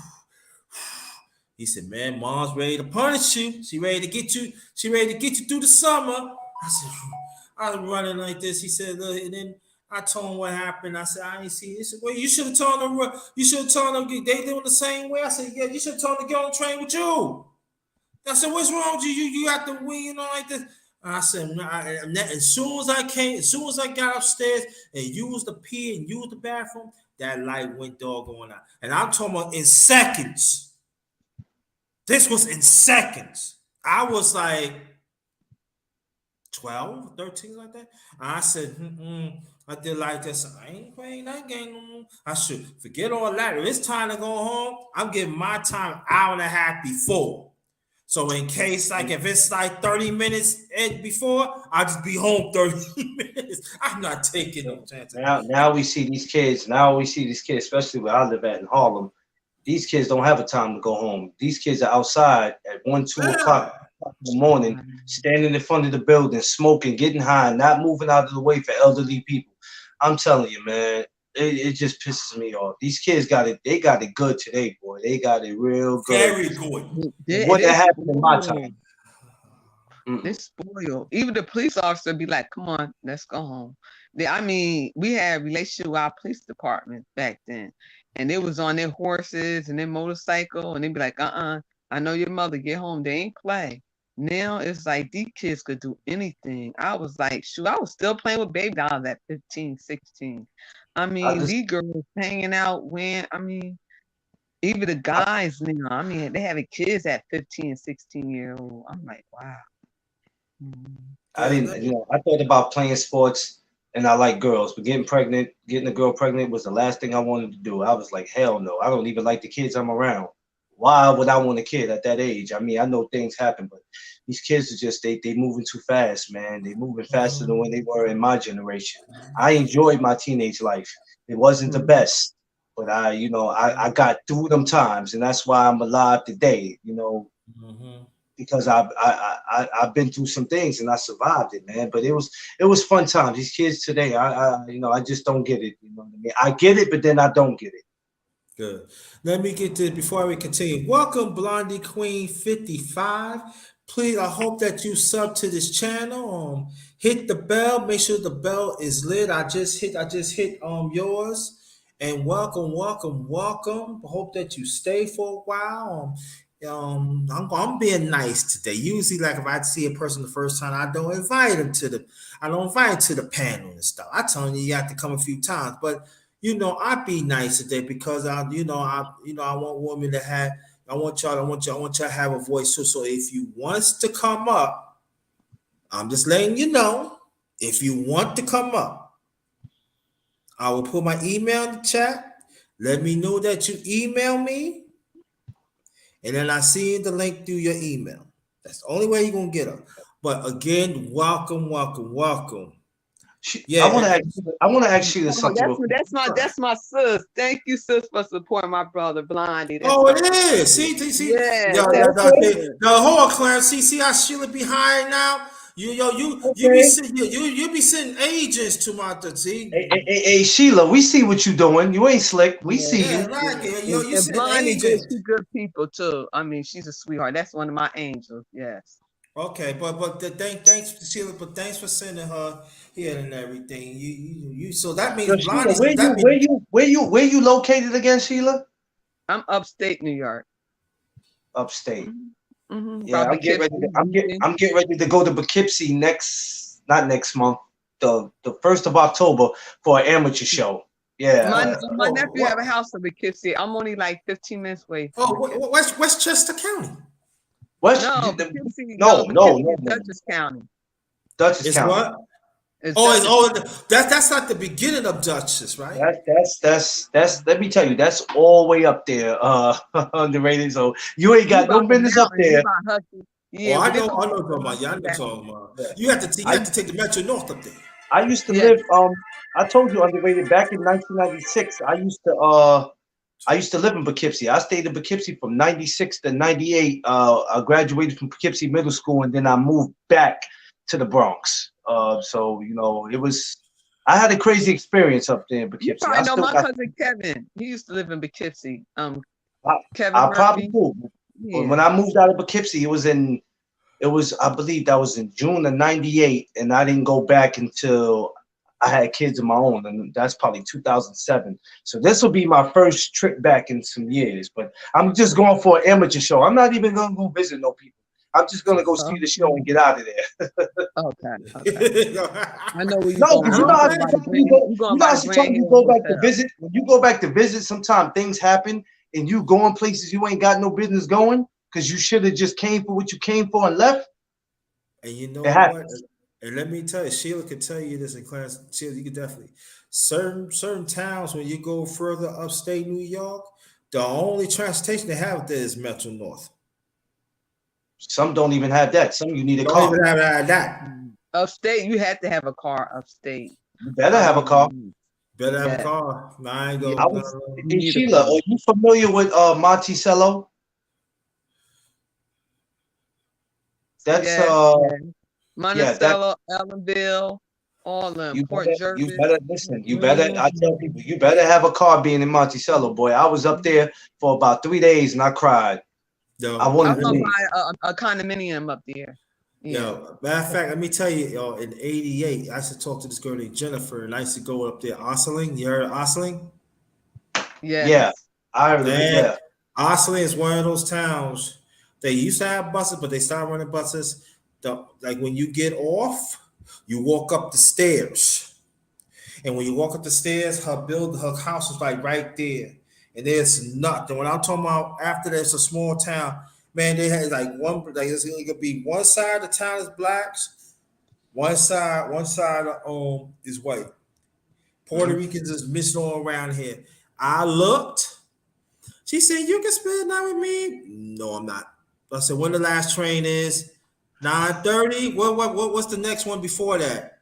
he said, man, Mom's ready to punish you. She ready to get you. She ready to get you through the summer. I said, I was running like this. He said, look, and then I told him what happened. I said, I ain't see it. He said, well, you should have told them. You should have told them they doing the same way. I said, yeah, you should have told them to get on the train with you. I said, what's wrong with you? You got the wing, like this. I said, as soon as I got upstairs and used the pee and used the bathroom, that light went doggone out. And I'm talking about in seconds. This was in seconds. I was like 12, 13, like that. I said, I did like this. I ain't playing that game no more. I should forget all that. If it's time to go home, I'm giving my time hour and a half before. So in case, like, if it's like 30 minutes before, I'll just be home 30 minutes. I'm not taking no chances. Now we see these kids. Now we see these kids, especially where I live at in Harlem. These kids don't have a time to go home. These kids are outside at 1, 2 o'clock Yeah. in the morning, standing in front of the building, smoking, getting high, not moving out of the way for elderly people. I'm telling you, man, it just pisses me off. These kids got it. They got it good today, boy. They got it real good. Very good. It It wouldn't is have happened in my spoiled. time. Mm-mm. It's spoiled. Even the police officer be like, come on, let's go home. I mean, we had a relationship with our police department back then. And they was on their horses and their motorcycle, and they'd be like, I know your mother get home, they ain't play. Now it's like these kids could do anything. I was like, shoot, I was still playing with baby dolls at 15, 16. I I mean, just, these girls hanging out when, I mean, even the guys now, I mean, they having kids at 15, 16-year old. I'm like, wow. Mm. I didn't, I thought about playing sports and I like girls, but getting a girl pregnant was the last thing I wanted to do. I was like, hell no, I don't even like the kids I'm around. Why would I want a kid at that age? I mean, I know things happen, but these kids are just, they moving too fast, man. They moving faster than when they were in my generation. I enjoyed my teenage life. It wasn't the best, but I got through them times, and that's why I'm alive today, because I've been through some things and I survived it, man. But it was fun times. These kids today, I just don't get it. You know what I mean? I get it, but then I don't get it. Good. Let me get this before we continue. Welcome, Blondie Queen 55. Please, I hope that you sub to this channel. Hit the bell. Make sure the bell is lit. I just hit yours. And welcome. I hope that you stay for a while. I'm being nice today. Usually, like if I see a person the first time, I don't invite them to the panel and stuff. I tell you have to come a few times, but I be nice today because I want women to have. I want y'all to have a voice too. So if you wants to come up, I'm just letting you know. If you want to come up, I will put my email in the chat. Let me know that you email me, and then I see the link through your email. That's the only way you're gonna get up. But again, welcome. Yeah, I want to ask you something. That's my sis. Thank you, sis, for supporting my brother Blondie. It is. See. Yeah. The whole Clarence. See how Sheila behind now. You be sending agents to my see. Hey, Sheila, we see what you doing. You ain't slick. We see you. Like it. You And sending Blondie agents. she's good people too. I mean, she's a sweetheart. That's one of my angels. Yes. Okay, but thanks Sheila, but thanks for sending her here and everything. You so that means So, Sheila, Blondie. where you located again, Sheila? I'm upstate New York. Upstate. Mm-hmm. Yeah, I'm getting ready to go to Poughkeepsie not next month, the 1st of October for an amateur show. Yeah. My nephew have a house in Poughkeepsie. I'm only like 15 minutes away. Westchester County. Poughkeepsie, No. Dutchess County. Dutchess County. What? That's not the beginning of Dutchess, right? That's let me tell you, that's all the way up there, underrated. So you ain't got no business up there. Yeah, I know talking about. Yeah, I know talking about. You have to take the Metro North up there. I used to live. I told you, underrated, back in 1996. I used to live in Poughkeepsie. I stayed in Poughkeepsie from 96 to 98. I graduated from Poughkeepsie Middle School, and then I moved back to the Bronx. So I had a crazy experience up there in Poughkeepsie. You probably know my cousin Kevin. He used to live in Poughkeepsie. Kevin I Murphy. probably do. Yeah. When I moved out of Poughkeepsie, I believe that was in June of 98, and I didn't go back until I had kids of my own, and that's probably 2007. So this will be my first trip back in some years, but I'm just going for an amateur show. I'm not even going to go visit no people. I'm just going to go see the show and get out of there. Okay. I know where you're going. No, you know how you go back to visit? When you go back to visit, sometimes things happen, and you going places you ain't got no business going because you should have just came for what you came for and left. And you know what? And let me tell you, Sheila could tell you this in class. Sheila, you could definitely certain towns when you go further upstate New York, the only transportation they have there is Metro North. Some don't even have that. Some you need a car. Don't even have that. Upstate, you have to have a car. Upstate, you better have a car. Better have a car. No, I ain't going. Hey, Sheila, are you familiar with Monticello? That's Monticello, Ellenville, all them. Port Jervis. You better listen. I tell people, you better have a car being in Monticello, boy. I was up there for about 3 days and I cried. I wanted to buy a condominium up there. Yeah. Yo, matter of fact, let me tell you, in '88, I used to talk to this girl named Jennifer, and I used to go up there, Osling. You heard of Osling? Yeah. Yeah, I heard of it. Yeah. Osling is one of those towns They used to have buses, but they started running buses. Like when you get off, you walk up the stairs. And when you walk up the stairs, her house was like right there. And there's nothing. When I'm talking about after there's a small town, man, they had like it could be one side of the town is blacks, one side is white. Puerto Ricans is mixed all around here. I looked. She said, "You can spend the night with me." No, I'm not. I said, "When the last train is?" 9:30. What's the next one before that?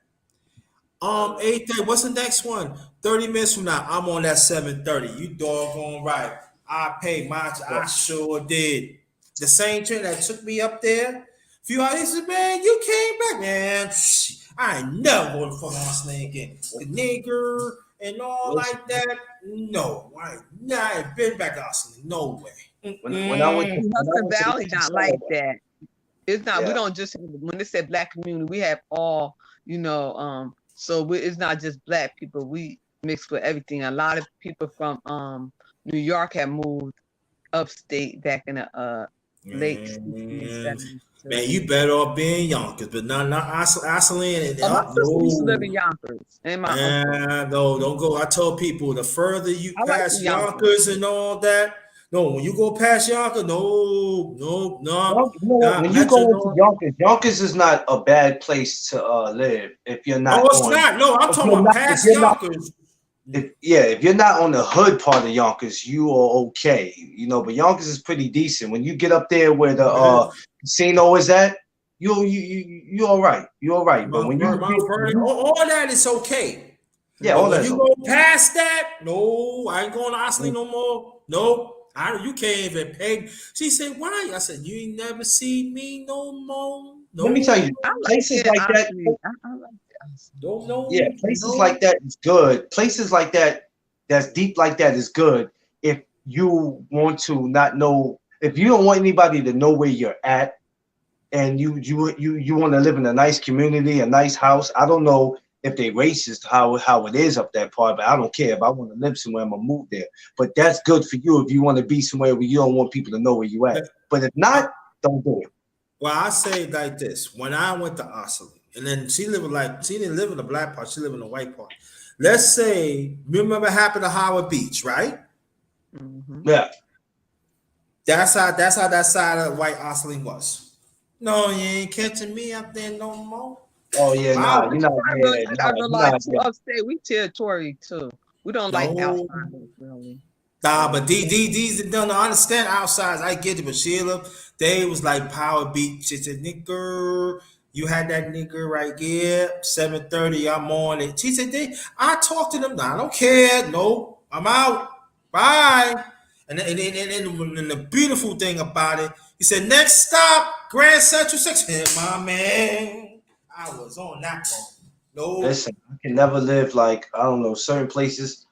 8:30. What's the next one? 30 minutes from now, I'm on that 7:30. You doggone right. I paid my. I sure did. The same train that took me up there. A few hours, he said, "Man, you came back, man. I ain't never going to fuck on Sling again. The nigger and all like that. No, I ain't been back to Austin. No way." When I went to Hudson Valley not like that. It's not. We Yeah. don't just when they said black community, we have all, so it's not just black people. We mix with everything. A lot of people from New York have moved upstate back in the late 60s and Man, 70s. man, you better off being Yonkers, but not Iceland. And My sister used to live no. in Yonkers, and my uncle. No, don't go. I told people the further you I like pass the Yonkers and all that. No, when you go past Yonkers, no, When you go into Yonkers, Yonkers is not a bad place to live if you're not No, it's on. not. No, I'm If talking you're about not, if past you're not, Yonkers. if you're not on the hood part of Yonkers, you are okay. But Yonkers is pretty decent. When you get up there where the casino is at, you all right. You all right. But when you Mount Vernon, all that is okay. yeah, But all when that's you okay. go past that, no, I ain't going to Osley no more. No, you can't even pay. She said, "Why?" I said, "You ain't never see me no more." No, Let me tell you, I like places it, like that. honestly. I like it. Yeah, places like that is good. Places like that, that's deep like that is good. If you want to not know, if you don't want anybody to know where you're at, and you want to live in a nice community, a nice house. I don't know if they racist how it is up that part, but I don't care. If I want to live somewhere, I'm gonna move there. But that's good for you if you want to be somewhere where you don't want people to know where you at. But if not, don't do it. Well, I say it like this: when I went to Osley, and then she didn't live in the black part, she lived in the white part. Let's say, remember what happened to Howard Beach, right? Yeah. That's how that side of white Osley was. No, you ain't catching me up there no more. Oh yeah, Wow. nah, you're not. I Yeah, nah, you're realize not. too upstate, we territory too. We don't like No. outsiders really. Nah, but these don't understand outsides. I get it, but Sheila, they was like power beat. She said, "Nigger, you had that nigger right here, 7:30. I'm on it." She said, I talked to them. Nah, I don't care. No, I'm out. Bye. And the beautiful thing about it, he said, "Next stop, Grand Central 6." Hey, my man, I was on that one. No. Listen, I can never live like I don't know certain places.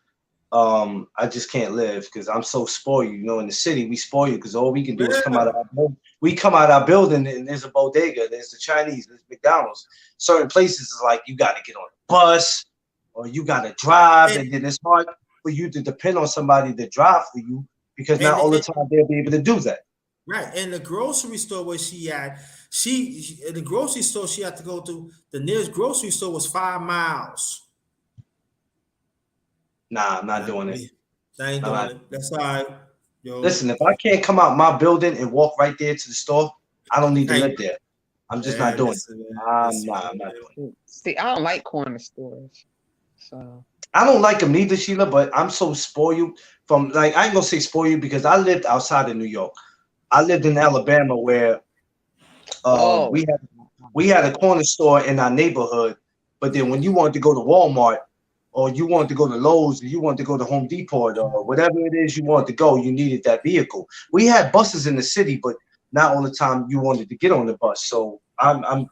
I just can't live because I'm so spoiled. In the city we spoil you because all we can do is come out of our building. We come out our building and there's a bodega, there's the Chinese, there's McDonald's. Certain places is like you got to get on a bus or you got to drive, and then it's hard for you to depend on somebody to drive for you because not all the time they'll be able to do that. Right, and the grocery store where she at, she in the grocery store she had to go to. The nearest grocery store was 5 miles. Nah, I'm not doing it. I ain't doing it. That's all right. Yo. Listen, if I can't come out my building and walk right there to the store, I don't need to live there. I'm just not doing it. I'm not doing it. See, I don't like corner stores. So I don't like them neither, Sheila, but I'm so spoiled from like I ain't gonna say spoiled because I lived outside of New York. I lived in Alabama where we had a corner store in our neighborhood, but then when you wanted to go to Walmart or you wanted to go to Lowe's or you wanted to go to Home Depot or whatever it is you wanted to go, you needed that vehicle. We had buses in the city, but not all the time you wanted to get on the bus. So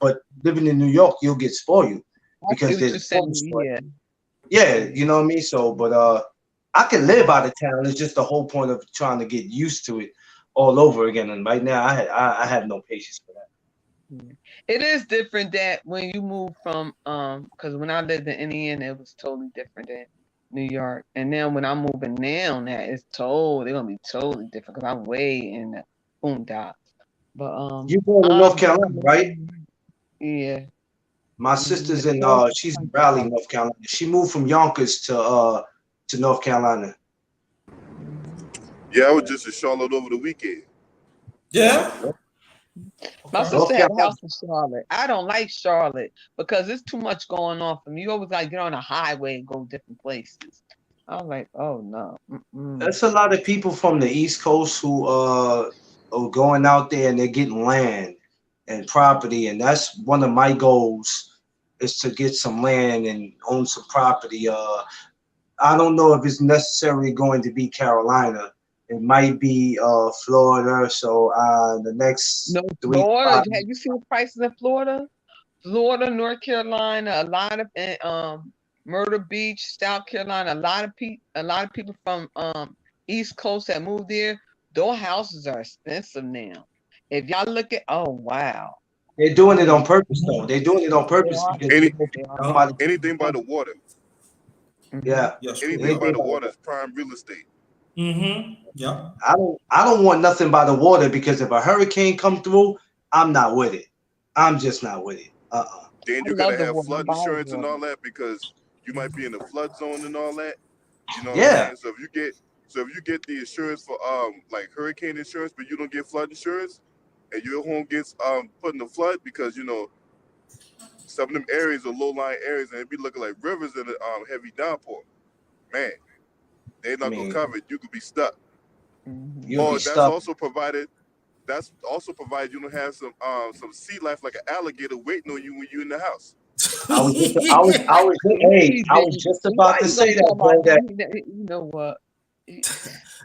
but living in New York, you'll get spoiled because there's yeah, you know what I mean? So, but I can live out of town. It's just the whole point of trying to get used to it all over again. And right now, I have no patience for that. It is different that when you move from because when I lived in Indiana, it was totally different than New York. And then when I'm moving now, that it's they're gonna be totally different because I'm way in the boondocks. But You born in North Carolina, right? Yeah. My sister's in she's in Yeah. Raleigh, North Carolina. She moved from Yonkers to North Carolina. Yeah, I was just in Charlotte over the weekend. Yeah. My Okay. sister North had a Carolina. house in Charlotte. I don't like Charlotte because it's too much going on for me. You always gotta get on a highway and go different places. I was like, oh no. Mm-mm. That's a lot of people from the East Coast who are going out there and they're getting land and property, and that's one of my goals is to get some land and own some property. I don't know if it's necessarily going to be Carolina. It might be Florida. So the next No, 3 to 5 Florida. Have you seen the prices in Florida? Florida, North Carolina, a lot of Myrtle Beach, South Carolina, a lot of people from East Coast that moved there. Those houses are expensive now. If y'all look at, oh wow, they're doing it oh on purpose though. They're doing it on they purpose are, because Any they are. somebody, anything by the water, Mhm. yeah. Yes, true. anything Yep. by Anything the water is prime real estate. Mm-hmm. Yep. I don't want nothing by the water because if a hurricane come through, I'm not with it. I'm just not with it. Then I you gotta love the have water. I'm flood by the insurance and water. all that because you might be in the flood zone and all that. You know what I'm Yeah. saying? So if you get the insurance for like hurricane insurance, but you don't get flood insurance, and your home gets put in the flood because some of them areas are low lying areas and it be looking like rivers in a heavy downpour. Man, they're I not gonna mean, cover it. You could be stuck. Mhm. you'll be Or that's stuck. also provided. That's also provided you don't have some sea life like an alligator waiting on you when you're in the house. Hey, He I was didn't. just Why about to you gonna say talk that, about bro. That him? You know what? He-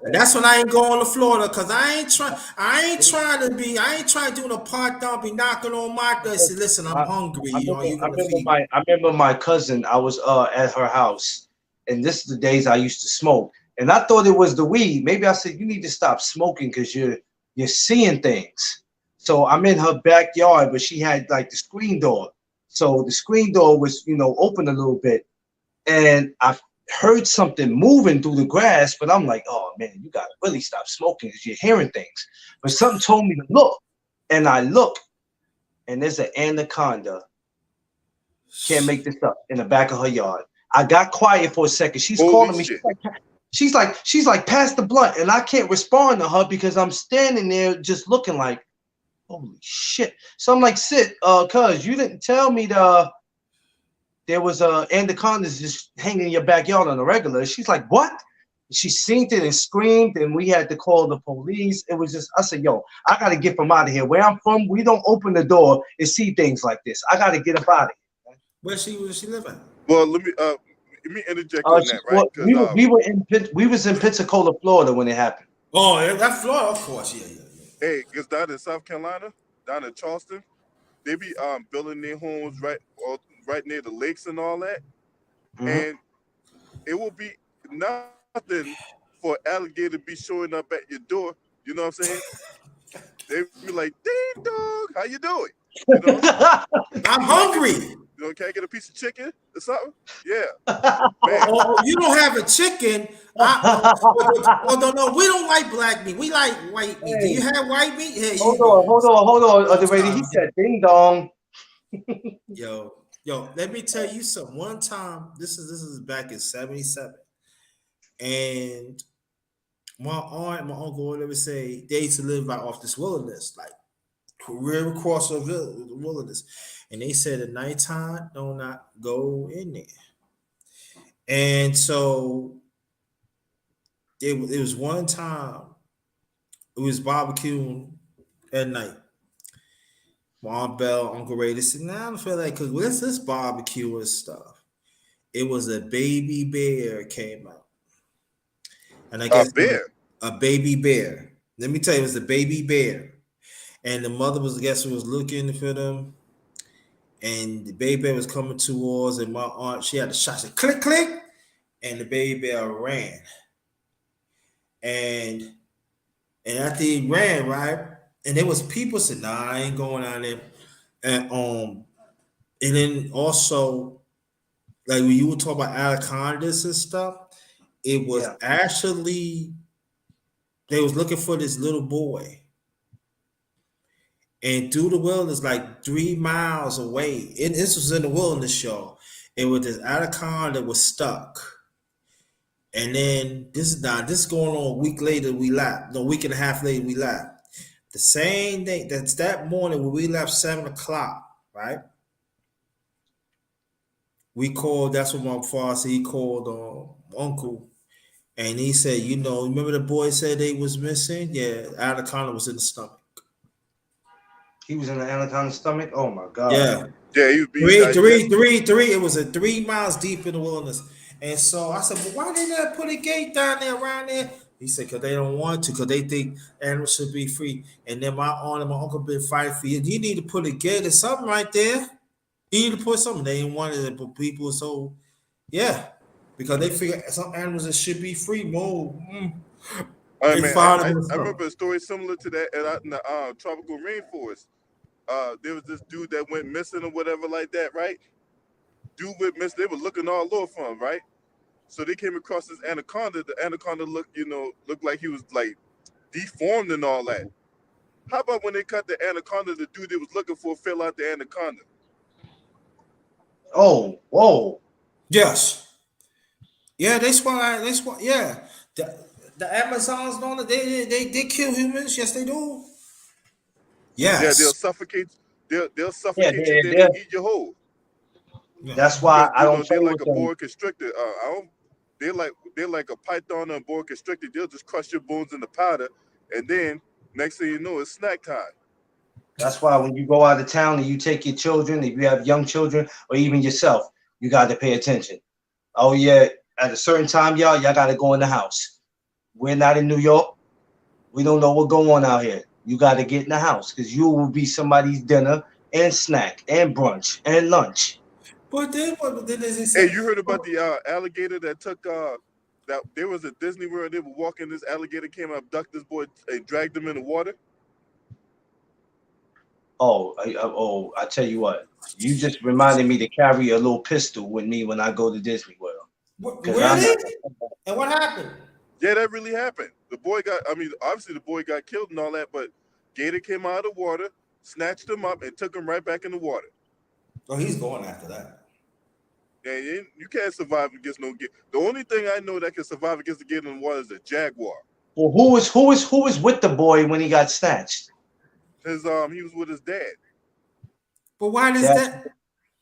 And that's when I ain't going to Florida because I ain't trying to do the part down, be knocking on my door. Say, listen, I'm I, hungry. Are you I gonna remember feed me? my cousin. I was at her house, and this is the days I used to smoke, and I thought it was the weed. Maybe I said you need to stop smoking because you're seeing things. So I'm in her backyard, but she had like the screen door. So the screen door was open a little bit, and I heard something moving through the grass, but I'm like, oh man, you gotta really stop smoking because you're hearing things. But something told me to look, and I look, and there's an anaconda. Can't make this up in the back of her yard. I got quiet for a second. She's Holy calling me. shit! She's like, pass the blunt, and I can't respond to her because I'm standing there just looking like, holy shit. So I'm like, sit, cuz you didn't tell me there was anacondas just hanging in your backyard on the regular. She's like, what? She seen it and screamed, and we had to call the police. It was just, I said, yo, I got to get from out of here. Where I'm from, we don't open the door and see things like this. I got to get up out of here. Where she live at? Well, let me interject on that, right? Because We was in Pensacola, Florida when it happened. Oh, yeah, that's Florida, of course. Yeah. hey, because down in South Carolina, down in Charleston, they be building their homes right near the lakes and all that, Mhm. and it will be nothing for alligator to be showing up at your door. You know what I'm saying? They be like, "Ding dong, how you doing?" You know, I'm can I get hungry. can I get a piece of chicken or something? Yeah, man. Oh, you don't have a chicken. No, we don't like black meat. We like white meat. Do you Hey, have white meat? Here you hold go. on, hold on. One The lady, he time, said, "Ding dong." yo, let me tell you something. One time, this is back in '77, and my aunt and my uncle would ever say they used to live right off this wilderness, like real across the wilderness, and they said at nighttime, do not go in there. And so it was one time it was barbecuing at night. Mom Bell, Uncle Ray, they said, nah, I don't feel like cooking. What's this barbecue and stuff? It was a baby bear came out. And I A guess bear. a baby bear. Let me tell you, it was a baby bear. And the mother was, I guess, was looking for them. And the baby bear was coming towards, and my aunt, she had a shot, said, click, click. And the baby bear ran. And after he ran, right? And there was people said, nah, I ain't going out there. And then also, like when you were talking about anacondas and stuff, it was Yeah. actually they was looking for this little boy. And through the wilderness, like 3 miles away, and this was in the wilderness, y'all. And with this anaconda was stuck. And then this is going on a week later, we left. No, a week and a half later, we left. The same day, that's that morning when we left 7 o'clock, right? We called, that's what my father said, he called uncle. And he said, remember the boy said they was missing? Yeah, anaconda was in the stomach. He was in the anaconda's stomach. Oh my God. Yeah. Yeah, he was being Three. It was 3 miles deep in the wilderness. And so I said, well, why did they put a gate down there around there? He said, because they don't want to, because they think animals should be free. And then my aunt and my uncle been fighting for you. You need to put a gate or something right there. You need to put something. They didn't want it, but people, so yeah. Because they figure some animals that should be free. Whoa. I remember a story similar to that in the tropical rainforest. There was this dude that went missing or whatever like that, right? Dude went missing. They were looking all over for him, right? So they came across this anaconda. The anaconda looked like he was like deformed and all that. How about when they cut the anaconda, the dude they was looking for fell out the anaconda? Oh, whoa. Yes. Yeah, they swallow. Yeah, the Amazons don't. They kill humans. Yes, they do. Yes. Yeah, they'll suffocate. They'll suffocate you. Then they eat your whole. That's why I don't. They're like a boa constrictor. They're like a python and boa constrictor. They'll just crush your bones in the powder, and then next thing you know, it's snack time. That's why when you go out of town and you take your children, if you have young children or even yourself, you got to pay attention. Oh yeah, at a certain time, y'all got to go in the house. We're not in New York. We don't know what's going on out here. You got to get in the house because you will be somebody's dinner and snack and brunch and lunch. But then hey, you heard about the alligator that took that there was a Disney World. They were walking. This alligator came and abducted this boy and dragged him in the water. Oh, I tell you what. You just reminded me to carry a little pistol with me when I go to Disney World. Really? And what happened? Yeah, that really happened. The boy obviously the boy got killed and all that, but Gator came out of the water, snatched him up, and took him right back in the water. Oh, he's going after that. Yeah, you can't survive against no gator. The only thing I know that can survive against the gator in the water is a jaguar. Well, who was with the boy when he got snatched? He was with his dad. But why does that?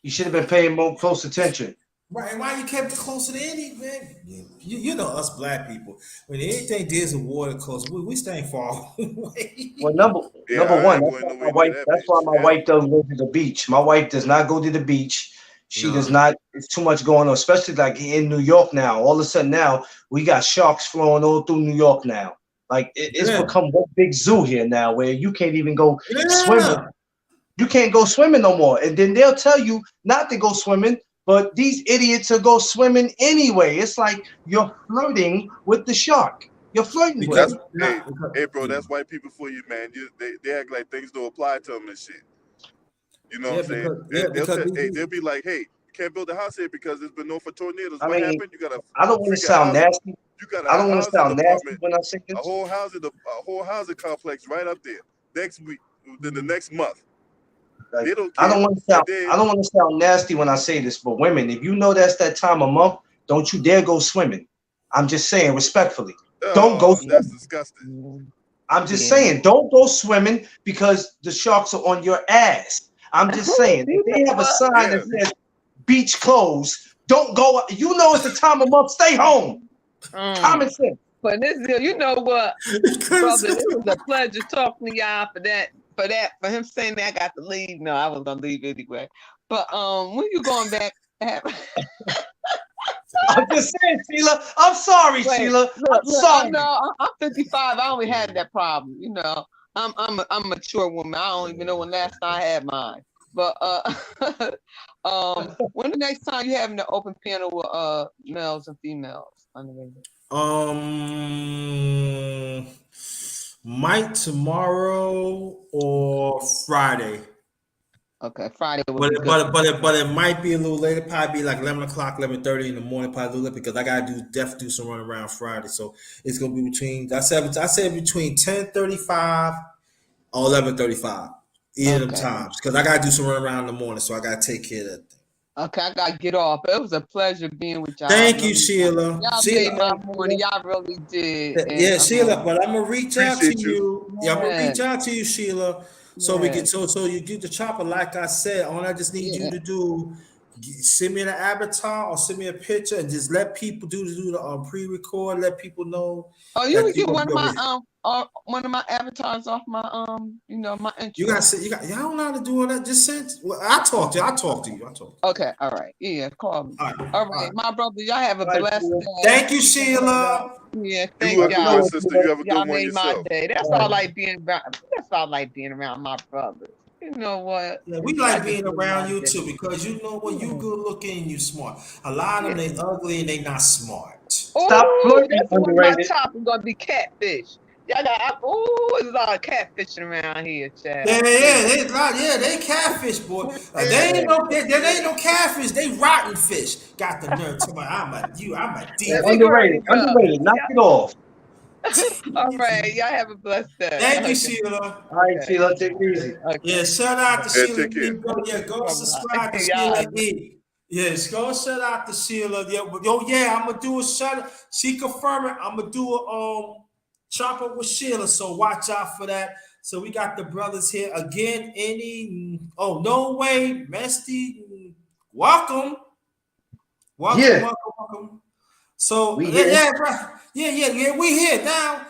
You should have been paying more close attention. Right, and why you kept it closer to any man? You know us black people. When anything deals with water close, we stay far away. Well, number one, that's why my wife doesn't go to the beach. My wife does not go to the beach. She does not. It's too much going on, especially like in New York now. All of a sudden now we got sharks flowing all through New York now. Like it's become one big zoo here now, where you can't even go swimming. You can't go swimming no more. And then they'll tell you not to go swimming, but these idiots will go swimming anyway. It's like you're flirting with the shark. You're flirting with it. Hey, bro, that's white people for you, man. They act like things don't apply to them and shit. You know what I'm saying? They'll be like, hey, you can't build a house here because there's been known for tornadoes. What happened? You got I don't want to sound nasty. I don't want to sound nasty when I say this. A whole housing complex right up there. Next week, within the next month. Like, I don't want to sound nasty when I say this, but women, if you know that's that time of month, don't you dare go swimming. I'm just saying respectfully. Don't go swimming. That's disgusting. I'm just saying, don't go swimming because the sharks are on your ass. I'm just saying, if they have a sign that says beach closed, don't go. You know it's the time of month. Stay home. Common sense. But this, you know what, brother, it was a pleasure talking to y'all for him saying that I got to leave. No, I was gonna leave anyway. But when you going back? I'm just saying, Sheila. I'm sorry, Sheila. I'm sorry. No, I'm 55. I only had that problem. You know, I'm a mature woman. I don't even know when last time I had mine. But when the next time you having the open panel with males and females on the radio? Might tomorrow or Friday. Okay, Friday. But it might be a little later. Probably be like 11 o'clock, 11:30 in the morning. Probably a little later because I gotta do some run around Friday. So it's gonna be between. I said between 10:35 or 11:35. Yeah, them Okay. times. Because I got to do some run around in the morning, so I got to take care of that thing. Okay, I gotta get off. It was a pleasure being with y'all. Thank you, Really. Sheila. Y'all made my morning. Y'all really did. Yeah, And Sheila, but I'm gonna reach out to Appreciate you. you. Yeah, I'm gonna yeah, reach out to you, Sheila. So we yeah, get so you get the chopper. Like I said, all I just need you yeah. to do, send me an avatar or send me a picture, and just let people do the pre-record. Let people know Oh, you that can you get gonna be over here. one of my avatars off my my You intro. got to y'all don't know how to do all that. Just send. Well, I talk to you. I talk to you. Okay, all right. Yeah, call me. All right, All all right, right. my brother. Y'all have a All right, blessed Sheila. day. Thank you, Sheila. Yeah, You thank welcome, my y'all. sister. You have a Y'all good one made my yourself. day. That's All all right. like being around. That's all like being around my brothers. You know what? Yeah, we Y'all like just being made my around you day. too because you know what, you Yeah. good looking and you smart. A lot of them Yeah. they ugly and they not smart. Stop Oh, flirting, that's one of my underrated. topics gonna be catfish. Y'all got there's a lot of catfishing around here, Yeah, child. they catfish, boy. They ain't Yeah. no they ain't no catfish. They rotten fish. Got the nerve to my I'm a Yeah, Let deep. me go ahead underrated. and go. Underrated. Knock it off. All right, y'all have a blessed day. Thank you, Okay, Sheila. All right, okay, Sheila, take it easy. Yeah, okay. shout out to Yeah, Sheila take care. E. Yeah, go subscribe to Y'all Sheila E. Yes, go shout out to Sheila. Yeah, I'm gonna do a shout out. She confirmed it. I'm gonna do a chop up with Sheila. So watch out for that. So we got the brothers here again. No way, Mesty. Welcome, Yeah, welcome. So we here. bro. Yeah. We here now.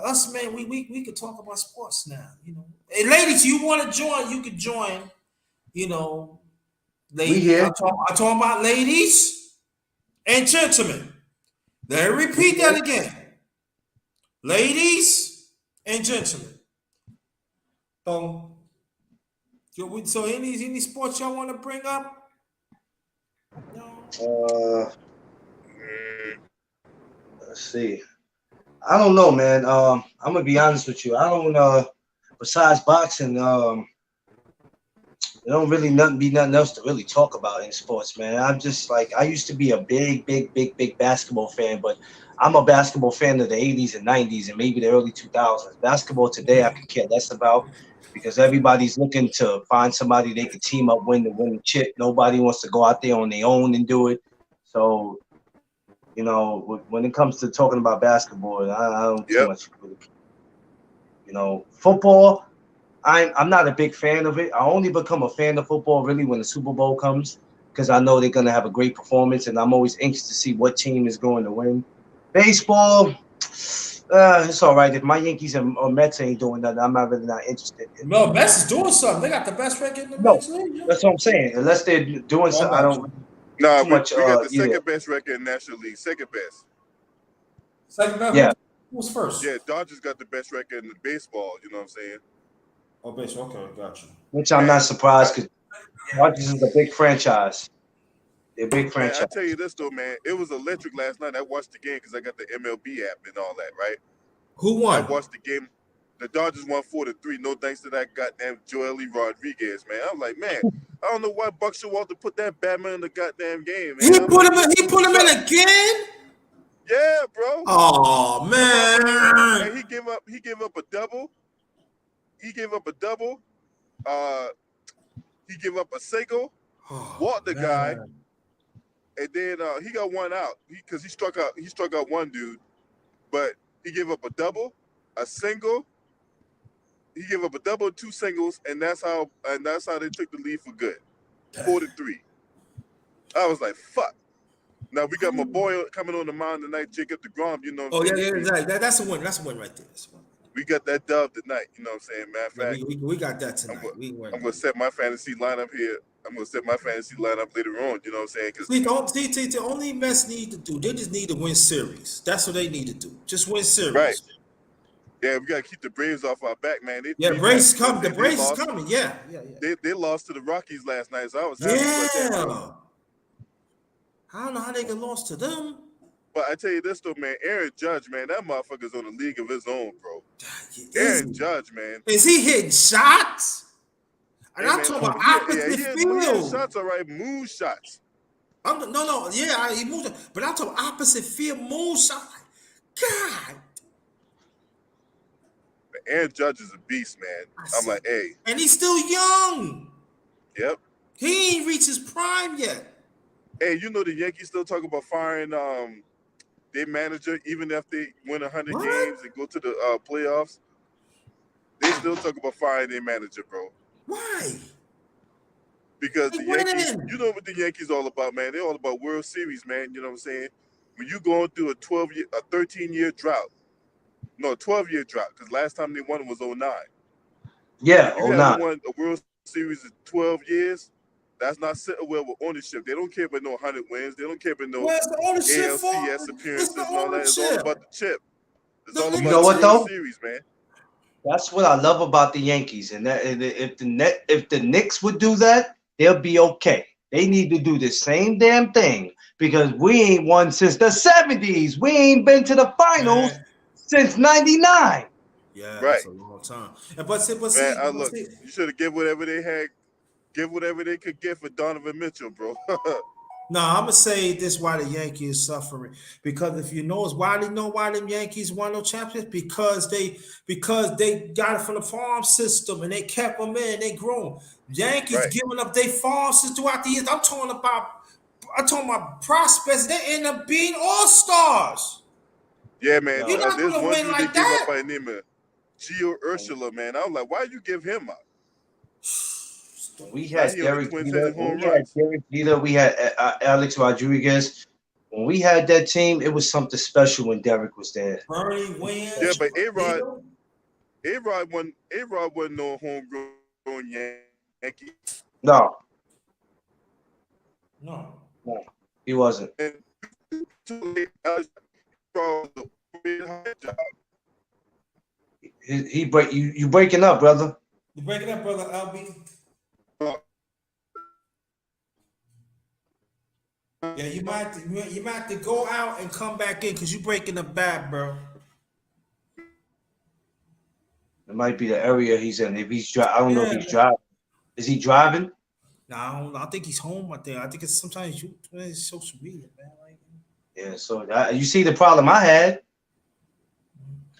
Us man, we could talk about sports now. You know, hey, ladies, you want to join? You could join. You know, We ladies. here. I'm talking about ladies and gentlemen. Let me We repeat here. that again. Ladies and gentlemen. So, so any sports y'all want to bring up? No. Let's see. I don't know, man. I'm gonna be honest with you. I don't. Besides boxing, there don't really nothing else to really talk about in sports, man. I'm just like I used to be a big basketball fan, but I'm a basketball fan of the 80s and 90s and maybe the early 2000s. Basketball today, I could care less about because everybody's looking to find somebody they could team up with to win the chip. Nobody wants to go out there on their own and do it. So, you know, when it comes to talking about basketball, I don't too Yep. much really. You know, football. I'm not a big fan of it. I only become a fan of football really when the Super Bowl comes because I know they're gonna have a great performance, and I'm always anxious to see what team is going to win. Baseball, it's all right. If my Yankees or Mets ain't doing nothing, I'm not really not interested. No, Mets is doing something. They got the best record in the No, major league. that's what I'm saying. Unless they're doing Oh, I something, I got don't you. Nah, too much. we got the Yeah, second best record in National League. Second best. Second best. yeah. Who's first? Yeah, Dodgers got the best record in the baseball. You know what I'm saying? Oh, baseball. Okay, got you. Which I'm not surprised because Dodgers is a big franchise. They're a big Man, I franchise. tell you this though, man, it was electric last night. I watched the game because I got the MLB app and all that, right? Who I won? watched the game. The Dodgers won 4-3. No thanks to that goddamn Joely Rodriguez, man. I was like, man, I don't know why Buck Showalter put that Batman in the goddamn game, man. He I'm put like, him in. He put him suck. in again. Yeah, bro. Oh That motherfucker, man. and he gave up a double. He gave up a double. He gave up a single, Oh walked the guy, man. and then he got one out because he struck out one dude, but he gave up a double, a single. He gave up a double, two singles, and that's how they took the lead for good, 4-3. I was like, fuck. Now we got my boy coming on the mound tonight, Jacob DeGrom. You know what I'm Oh yeah, saying? that's a win. That's a win right there. That's a win. We got that dub tonight. You know what I'm saying? Matter of Yeah, fact, we got that I'm tonight. We win. I'm gonna set my fantasy lineup here. I'm gonna set my fantasy lineup later on. You know what I'm saying? Because The only Mets need to do, they just need to win series. That's what they need to do. Just win right, series. yeah, we gotta keep the Braves off our back, man. They Yeah, three matches. The They brace is lost. coming. Yeah. They lost to the Rockies last night, so I was happy about that, bro. Yeah. I don't know how they get lost to them. But I tell you this though, man, Aaron Judge, man, that motherfucker's on a league of his own, bro. Is Aaron Judge, man. he hitting shots? And Hey, I'm man, talking about he opposite had field. shots, all right, moon shots. He moved, but I'm talking opposite field moon shot. God, Aaron Judge is a beast, man. I'm like, hey, and he's still young. yep. He ain't reached his prime yet. Hey, you know the Yankees still talk about firing their manager even if they win 100 What? games and go to the playoffs. They still talk about firing their manager, bro. Why? Because They the Yankees, winning. you know what the Yankees all about, man. They're all about World Series, man. You know what I'm saying? When you going through a 13-year drought, no, 12-year drought, because last time they won was 09. Yeah, You oh haven't nah. won a World Series in 12 years. That's not sitting well with ownership. They don't care about no 100 wins. They don't care about no Where's the ownership for? ALCS It's the appearances and all that. It's all ownership. about the chip. It's The all You about know the what World though? Series, man. That's what I love about the Yankees, and that if the Knicks would do that, they'll be okay. They need to do the same damn thing because we ain't won since the 70s. We ain't been to the finals Man. since 99. Yeah, Right. that's a long time. And but see, Man, look, you should have give whatever they had, give whatever they could get for Donovan Mitchell, bro. no, I'm gonna say this: why the Yankees is suffering. Because if you know, why them Yankees won no championships? Because they got it from the farm system and they kept them in. They grown. Yankees Right. giving up their farm system throughout the years. I'm talking about prospects. They end up being all stars. Yeah, man. You're not There's gonna one win dude they like gave up that. by the name of Gio Ursula, man. I was like, why you give him up? We Now had he on the Derek Twins Jeter. hitting When home we had runs. Derek Jeter, we had Alex Rodriguez. When we had that team, it was something special when Derek was there. Bernie Williams. Yeah, but A-Rod Jeter. wasn't no homegrown Yankee. No, No. no, he wasn't. And Alex Rodriguez was a hard job. He break you breaking up, brother. You breaking up, brother LB. Yeah, you might have to go out and come back in because you breaking up bad, bro. It might be the area he's in. If he's I don't know if Yeah, he's driving. Is he driving? no, I think he's home out there. I think it's sometimes it's social media, man. Like, Yeah. So you see the problem I had.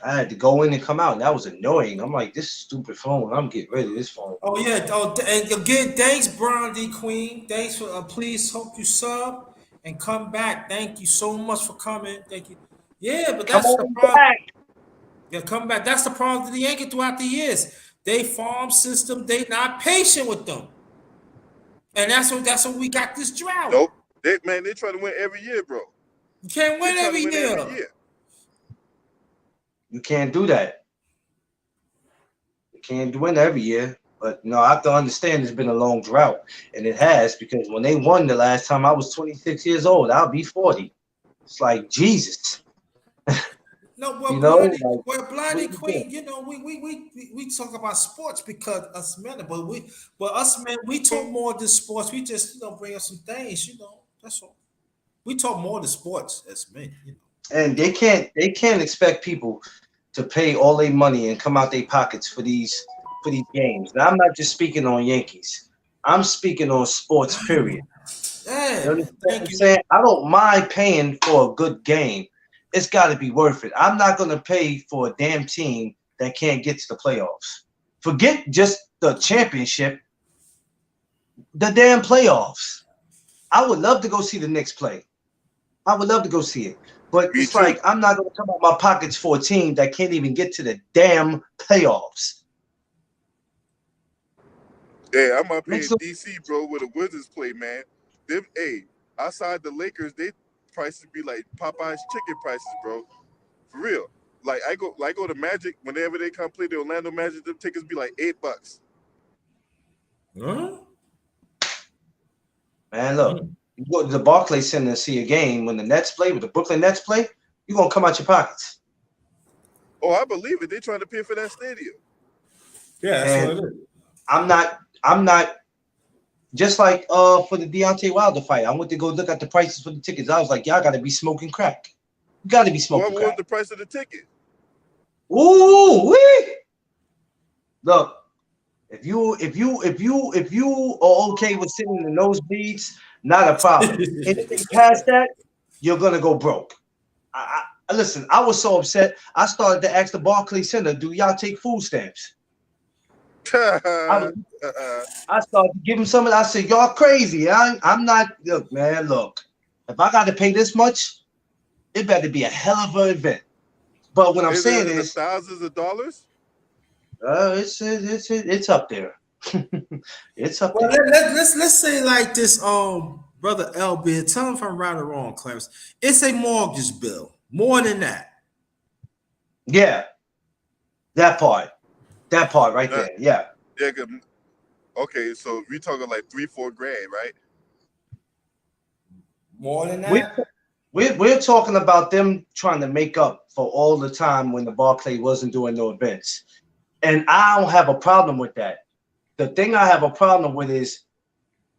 I had to go in and come out. And that was annoying. I'm like, this stupid phone. I'm getting rid of this phone. oh yeah. Oh, and again, thanks, Brandy Queen. Thanks for please hope you sub and come back. Thank you so much for coming. Thank you. Yeah, but Come that's the on problem. back. Yeah, come back. That's the problem with the Yankees throughout the years. They farm system. They not patient with them, and that's what we got this drought. Nope. They try to win every year, bro. You can't win They try to every win year. every year. You can't do that. You can't win every year. But no, I have to understand it's been a long drought. And it has, because when they won the last time, I was 26 years old. I'll be 40. It's like Jesus. No, well, You know, Bloody, like, well, Bloody what you Queen, doing? you know, we talk about sports because us men, but us men, we talk more than sports. We just bring up some things, that's all. We talk more than sports as men. And they can't expect people to pay all their money and come out their pockets for these games. Now, I'm not just speaking on Yankees. I'm speaking on sports, period. You Yeah, understand what thank I'm you. saying? I don't mind paying for a good game. It's got to be worth it. I'm not going to pay for a damn team that can't get to the playoffs. Forget just the championship, the damn playoffs. I would love to go see the Knicks play. I would love to go see it. But Me it's too. like I'm not going to come out my pockets for a team that can't even get to the damn playoffs. Yeah, I'm up here in Makes no- DC, bro, where the Wizards play, man. Them, outside the Lakers, they prices be like Popeye's chicken prices, bro. For real. Like I go to Magic whenever they come play the Orlando Magic. Them tickets be like $8. Huh? Man, look, you go to the Barclays Center and see a game when the Nets play, when the Brooklyn Nets play, you're going to come out your pockets. Oh, I believe it. They trying to pay for that stadium. Yeah, that's And what it is. I'm not just like for the Deontay Wilder fight. I went to go look at the prices for the tickets. I was like, y'all got to be smoking crack. You got to be smoking What was crack. the price of the ticket? Ooh, wee! Look, if you are okay with sitting in the nosebleeds, not a problem. Anything past that, you're gonna go broke. Listen, I was so upset. I started to ask the Barclays Center, "Do y'all take food stamps?" I started to give them some of that. I said, "Y'all crazy. I'm not. Look, man. Look, if I got to pay this much, it better be a hell of an event." But what I'm Is it saying in the is, thousands of dollars? it's up there. It's up Well, there. let's say like this, brother LB. Tell him if I'm right or wrong, Clarence. It's a mortgage bill. More than that. Yeah, that part. That part right That, there. Yeah. yeah. Okay, so we talking like 3-4 grand, right? More than We that. we're talking about them trying to make up for all the time when the Barclay wasn't doing no events. And I don't have a problem with that. The thing I have a problem with is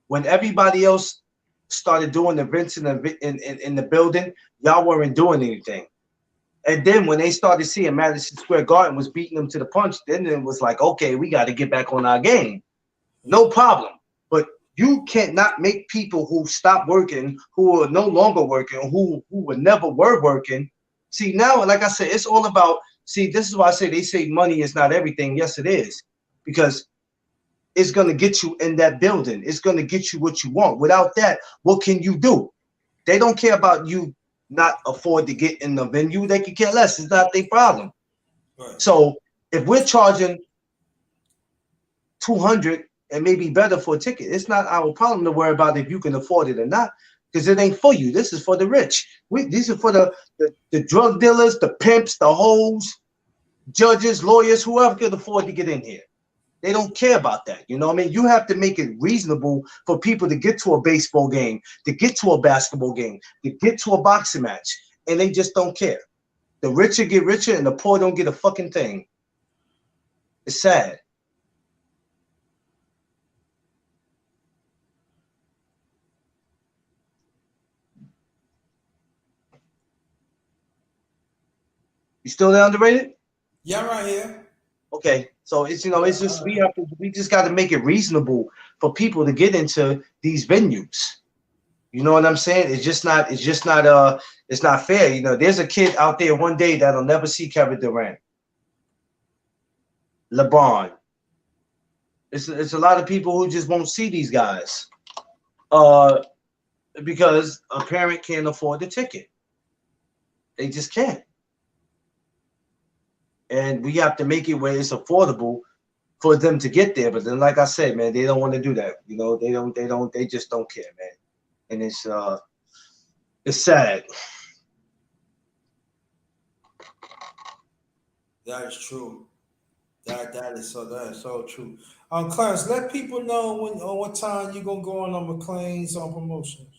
when everybody else started doing events in the building, y'all weren't doing anything. And then when they started seeing Madison Square Garden was beating them to the punch, then it was like, okay, we got to get back on our game. No problem. But you cannot make people who stop working, who are no longer working, who never were working. See, now, like I said, it's all about, see, this is why I say they say money is not everything. Yes, it is. Because it's going to get you in that building. It's going to get you what you want. Without that, what can you do? They don't care about you not afford to get in the venue. They can care less. It's not their problem. Right. So if we're charging 200 and maybe better for a ticket, it's not our problem to worry about if you can afford it or not, because it ain't for you. This is for the rich. These are for the drug dealers, the pimps, the hoes, judges, lawyers, whoever can afford to get in here. They don't care about that. You know what I mean? You have to make it reasonable for people to get to a baseball game, to get to a basketball game, to get to a boxing match. And they just don't care. The richer get richer and the poor don't get a fucking thing. It's sad. You still there, Underrated? Yeah, right here. Okay, so it's it's just we just got to make it reasonable for people to get into these venues. You know what I'm saying? It's not fair. You know, there's a kid out there one day that'll never see Kevin Durant, LeBron. It's a lot of people who just won't see these guys, because a parent can't afford the ticket. They just can't, and we have to make it where it's affordable for them to get there. But then, like I said, man, they don't want to do that. You know, they just don't care, man. And it's sad. That is true. That is so true. Clarence, let people know when on what time you gonna go on McLean's on promotions.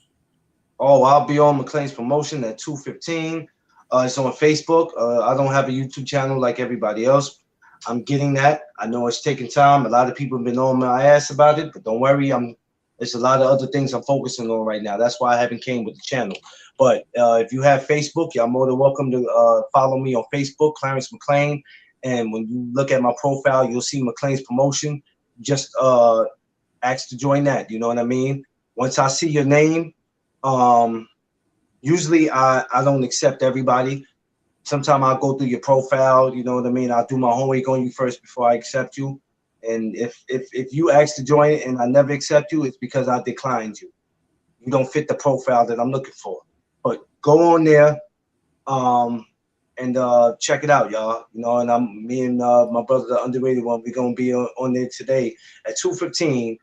Oh, I'll be on McLean's promotion at 2:15. It's on Facebook. I don't have a YouTube channel like everybody else. I'm getting that. I know it's taking time. A lot of people have been on my ass about it, but don't worry. There's a lot of other things I'm focusing on right now. That's why I haven't came with the channel. But if you have Facebook, you're more than welcome to follow me on Facebook, Clarence McLean. And when you look at my profile, you'll see McLean's promotion. Just ask to join that. You know what I mean? Once I see your name, usually I don't accept everybody. Sometimes I'll go through your profile. You know what I mean? I'll do my homework on you first before I accept you. And if you ask to join it and I never accept you, it's because I declined you. You don't fit the profile that I'm looking for. But go on there, and check it out, y'all. You know, and me and my brother, the underrated one, we're gonna be on there today at 2:15.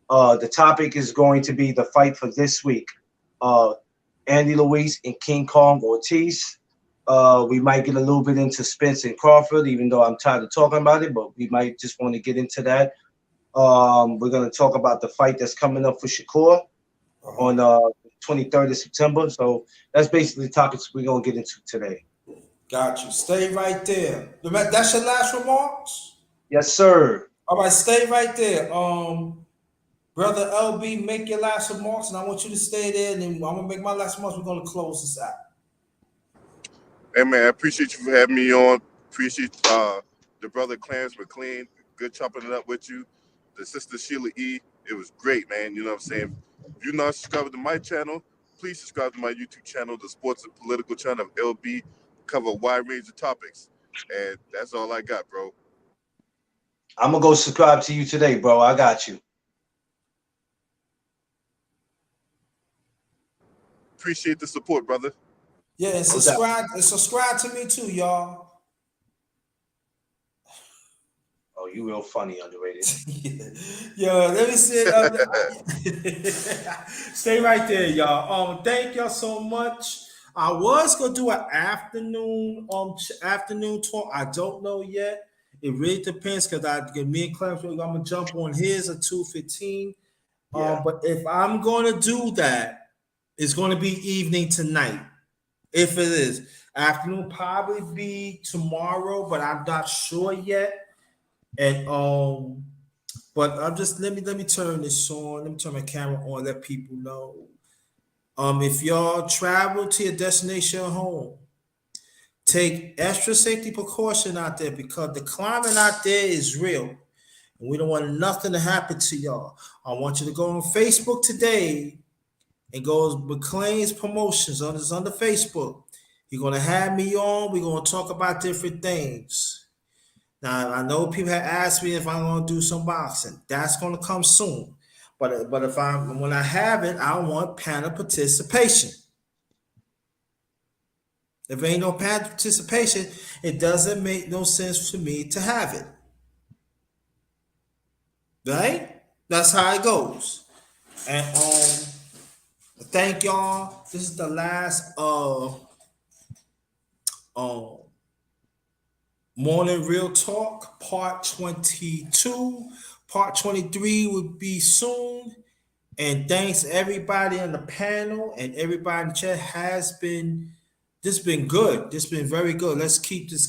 The topic is going to be the fight for this week. Andy Luis and King Kong Ortiz. We might get a little bit into Spence and Crawford, even though I'm tired of talking about it, but we might just want to get into that. We're going to talk about the fight that's coming up for Shakur on 23rd of September. So that's basically the topics we're going to get into today. Got you. Stay right there. That's your last remarks? Yes, sir. All right, stay right there. Brother LB, make your last remarks, and I want you to stay there, and then I'm gonna make my last remarks. We're gonna close this out. Hey man, I appreciate you for having me on. Appreciate the brother Clarence McLean. Good chopping it up with you. The sister Sheila E. It was great, man. You know what I'm saying? If you're not subscribed to my channel, please subscribe to my YouTube channel, the Sports and Political channel of LB cover a wide range of topics. And that's all I got, bro. I'm gonna go subscribe to you today, bro. I got you. Appreciate the support, brother. Yeah, and subscribe to me too, y'all. Oh, you real funny, underrated. Yo, let me sit up. Stay right there, y'all. Thank y'all so much. I was gonna do an afternoon talk. I don't know yet. It really depends because me and Clarence, I'm gonna jump on his at 2:15. Yeah. But if I'm gonna do that, it's gonna be evening tonight. If it is afternoon, probably be tomorrow, but I'm not sure yet. And but I'm just let me turn this on. Let me turn my camera on. Let people know. If y'all travel to your destination home, take extra safety precaution out there because the climate out there is real, and we don't want nothing to happen to y'all. I want you to go on Facebook today and go McLean's Promotions on the Facebook. You're gonna have me on. We're gonna talk about different things. Now I know people have asked me if I'm gonna do some boxing. That's gonna come soon. But if when I have it, I want panel participation. If ain't no panel participation, it doesn't make no sense for me to have it. Right? That's how it goes. And thank y'all. This is the last Morning Real Talk, part 22. Part 23 will be soon. And thanks everybody on the panel and everybody in the chat this been good. This been very good. Let's keep this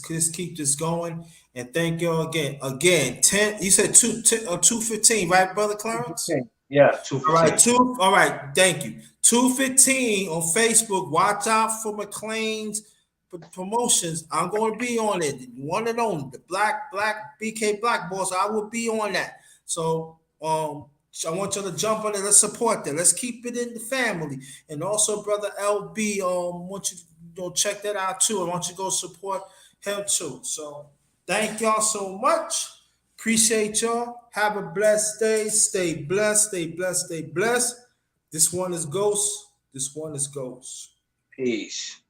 going. And thank y'all again. Again, 10, you said 2:15, right, Brother Clarence? Yeah, All right, 2:15. all right, thank you. 2:15 on Facebook. Watch out for McLean's Promotions. I'm going to be on it. One and only, the black BK Black Boss. I will be on that. So I want you to jump on it. Let's support that. Let's keep it in the family. And also, Brother LB, want you to go check that out too. I want you to go support him too. So thank y'all so much. Appreciate y'all. Have a blessed day. Stay blessed. Stay blessed. Stay blessed. This one is Ghost. This one is Ghost. Peace.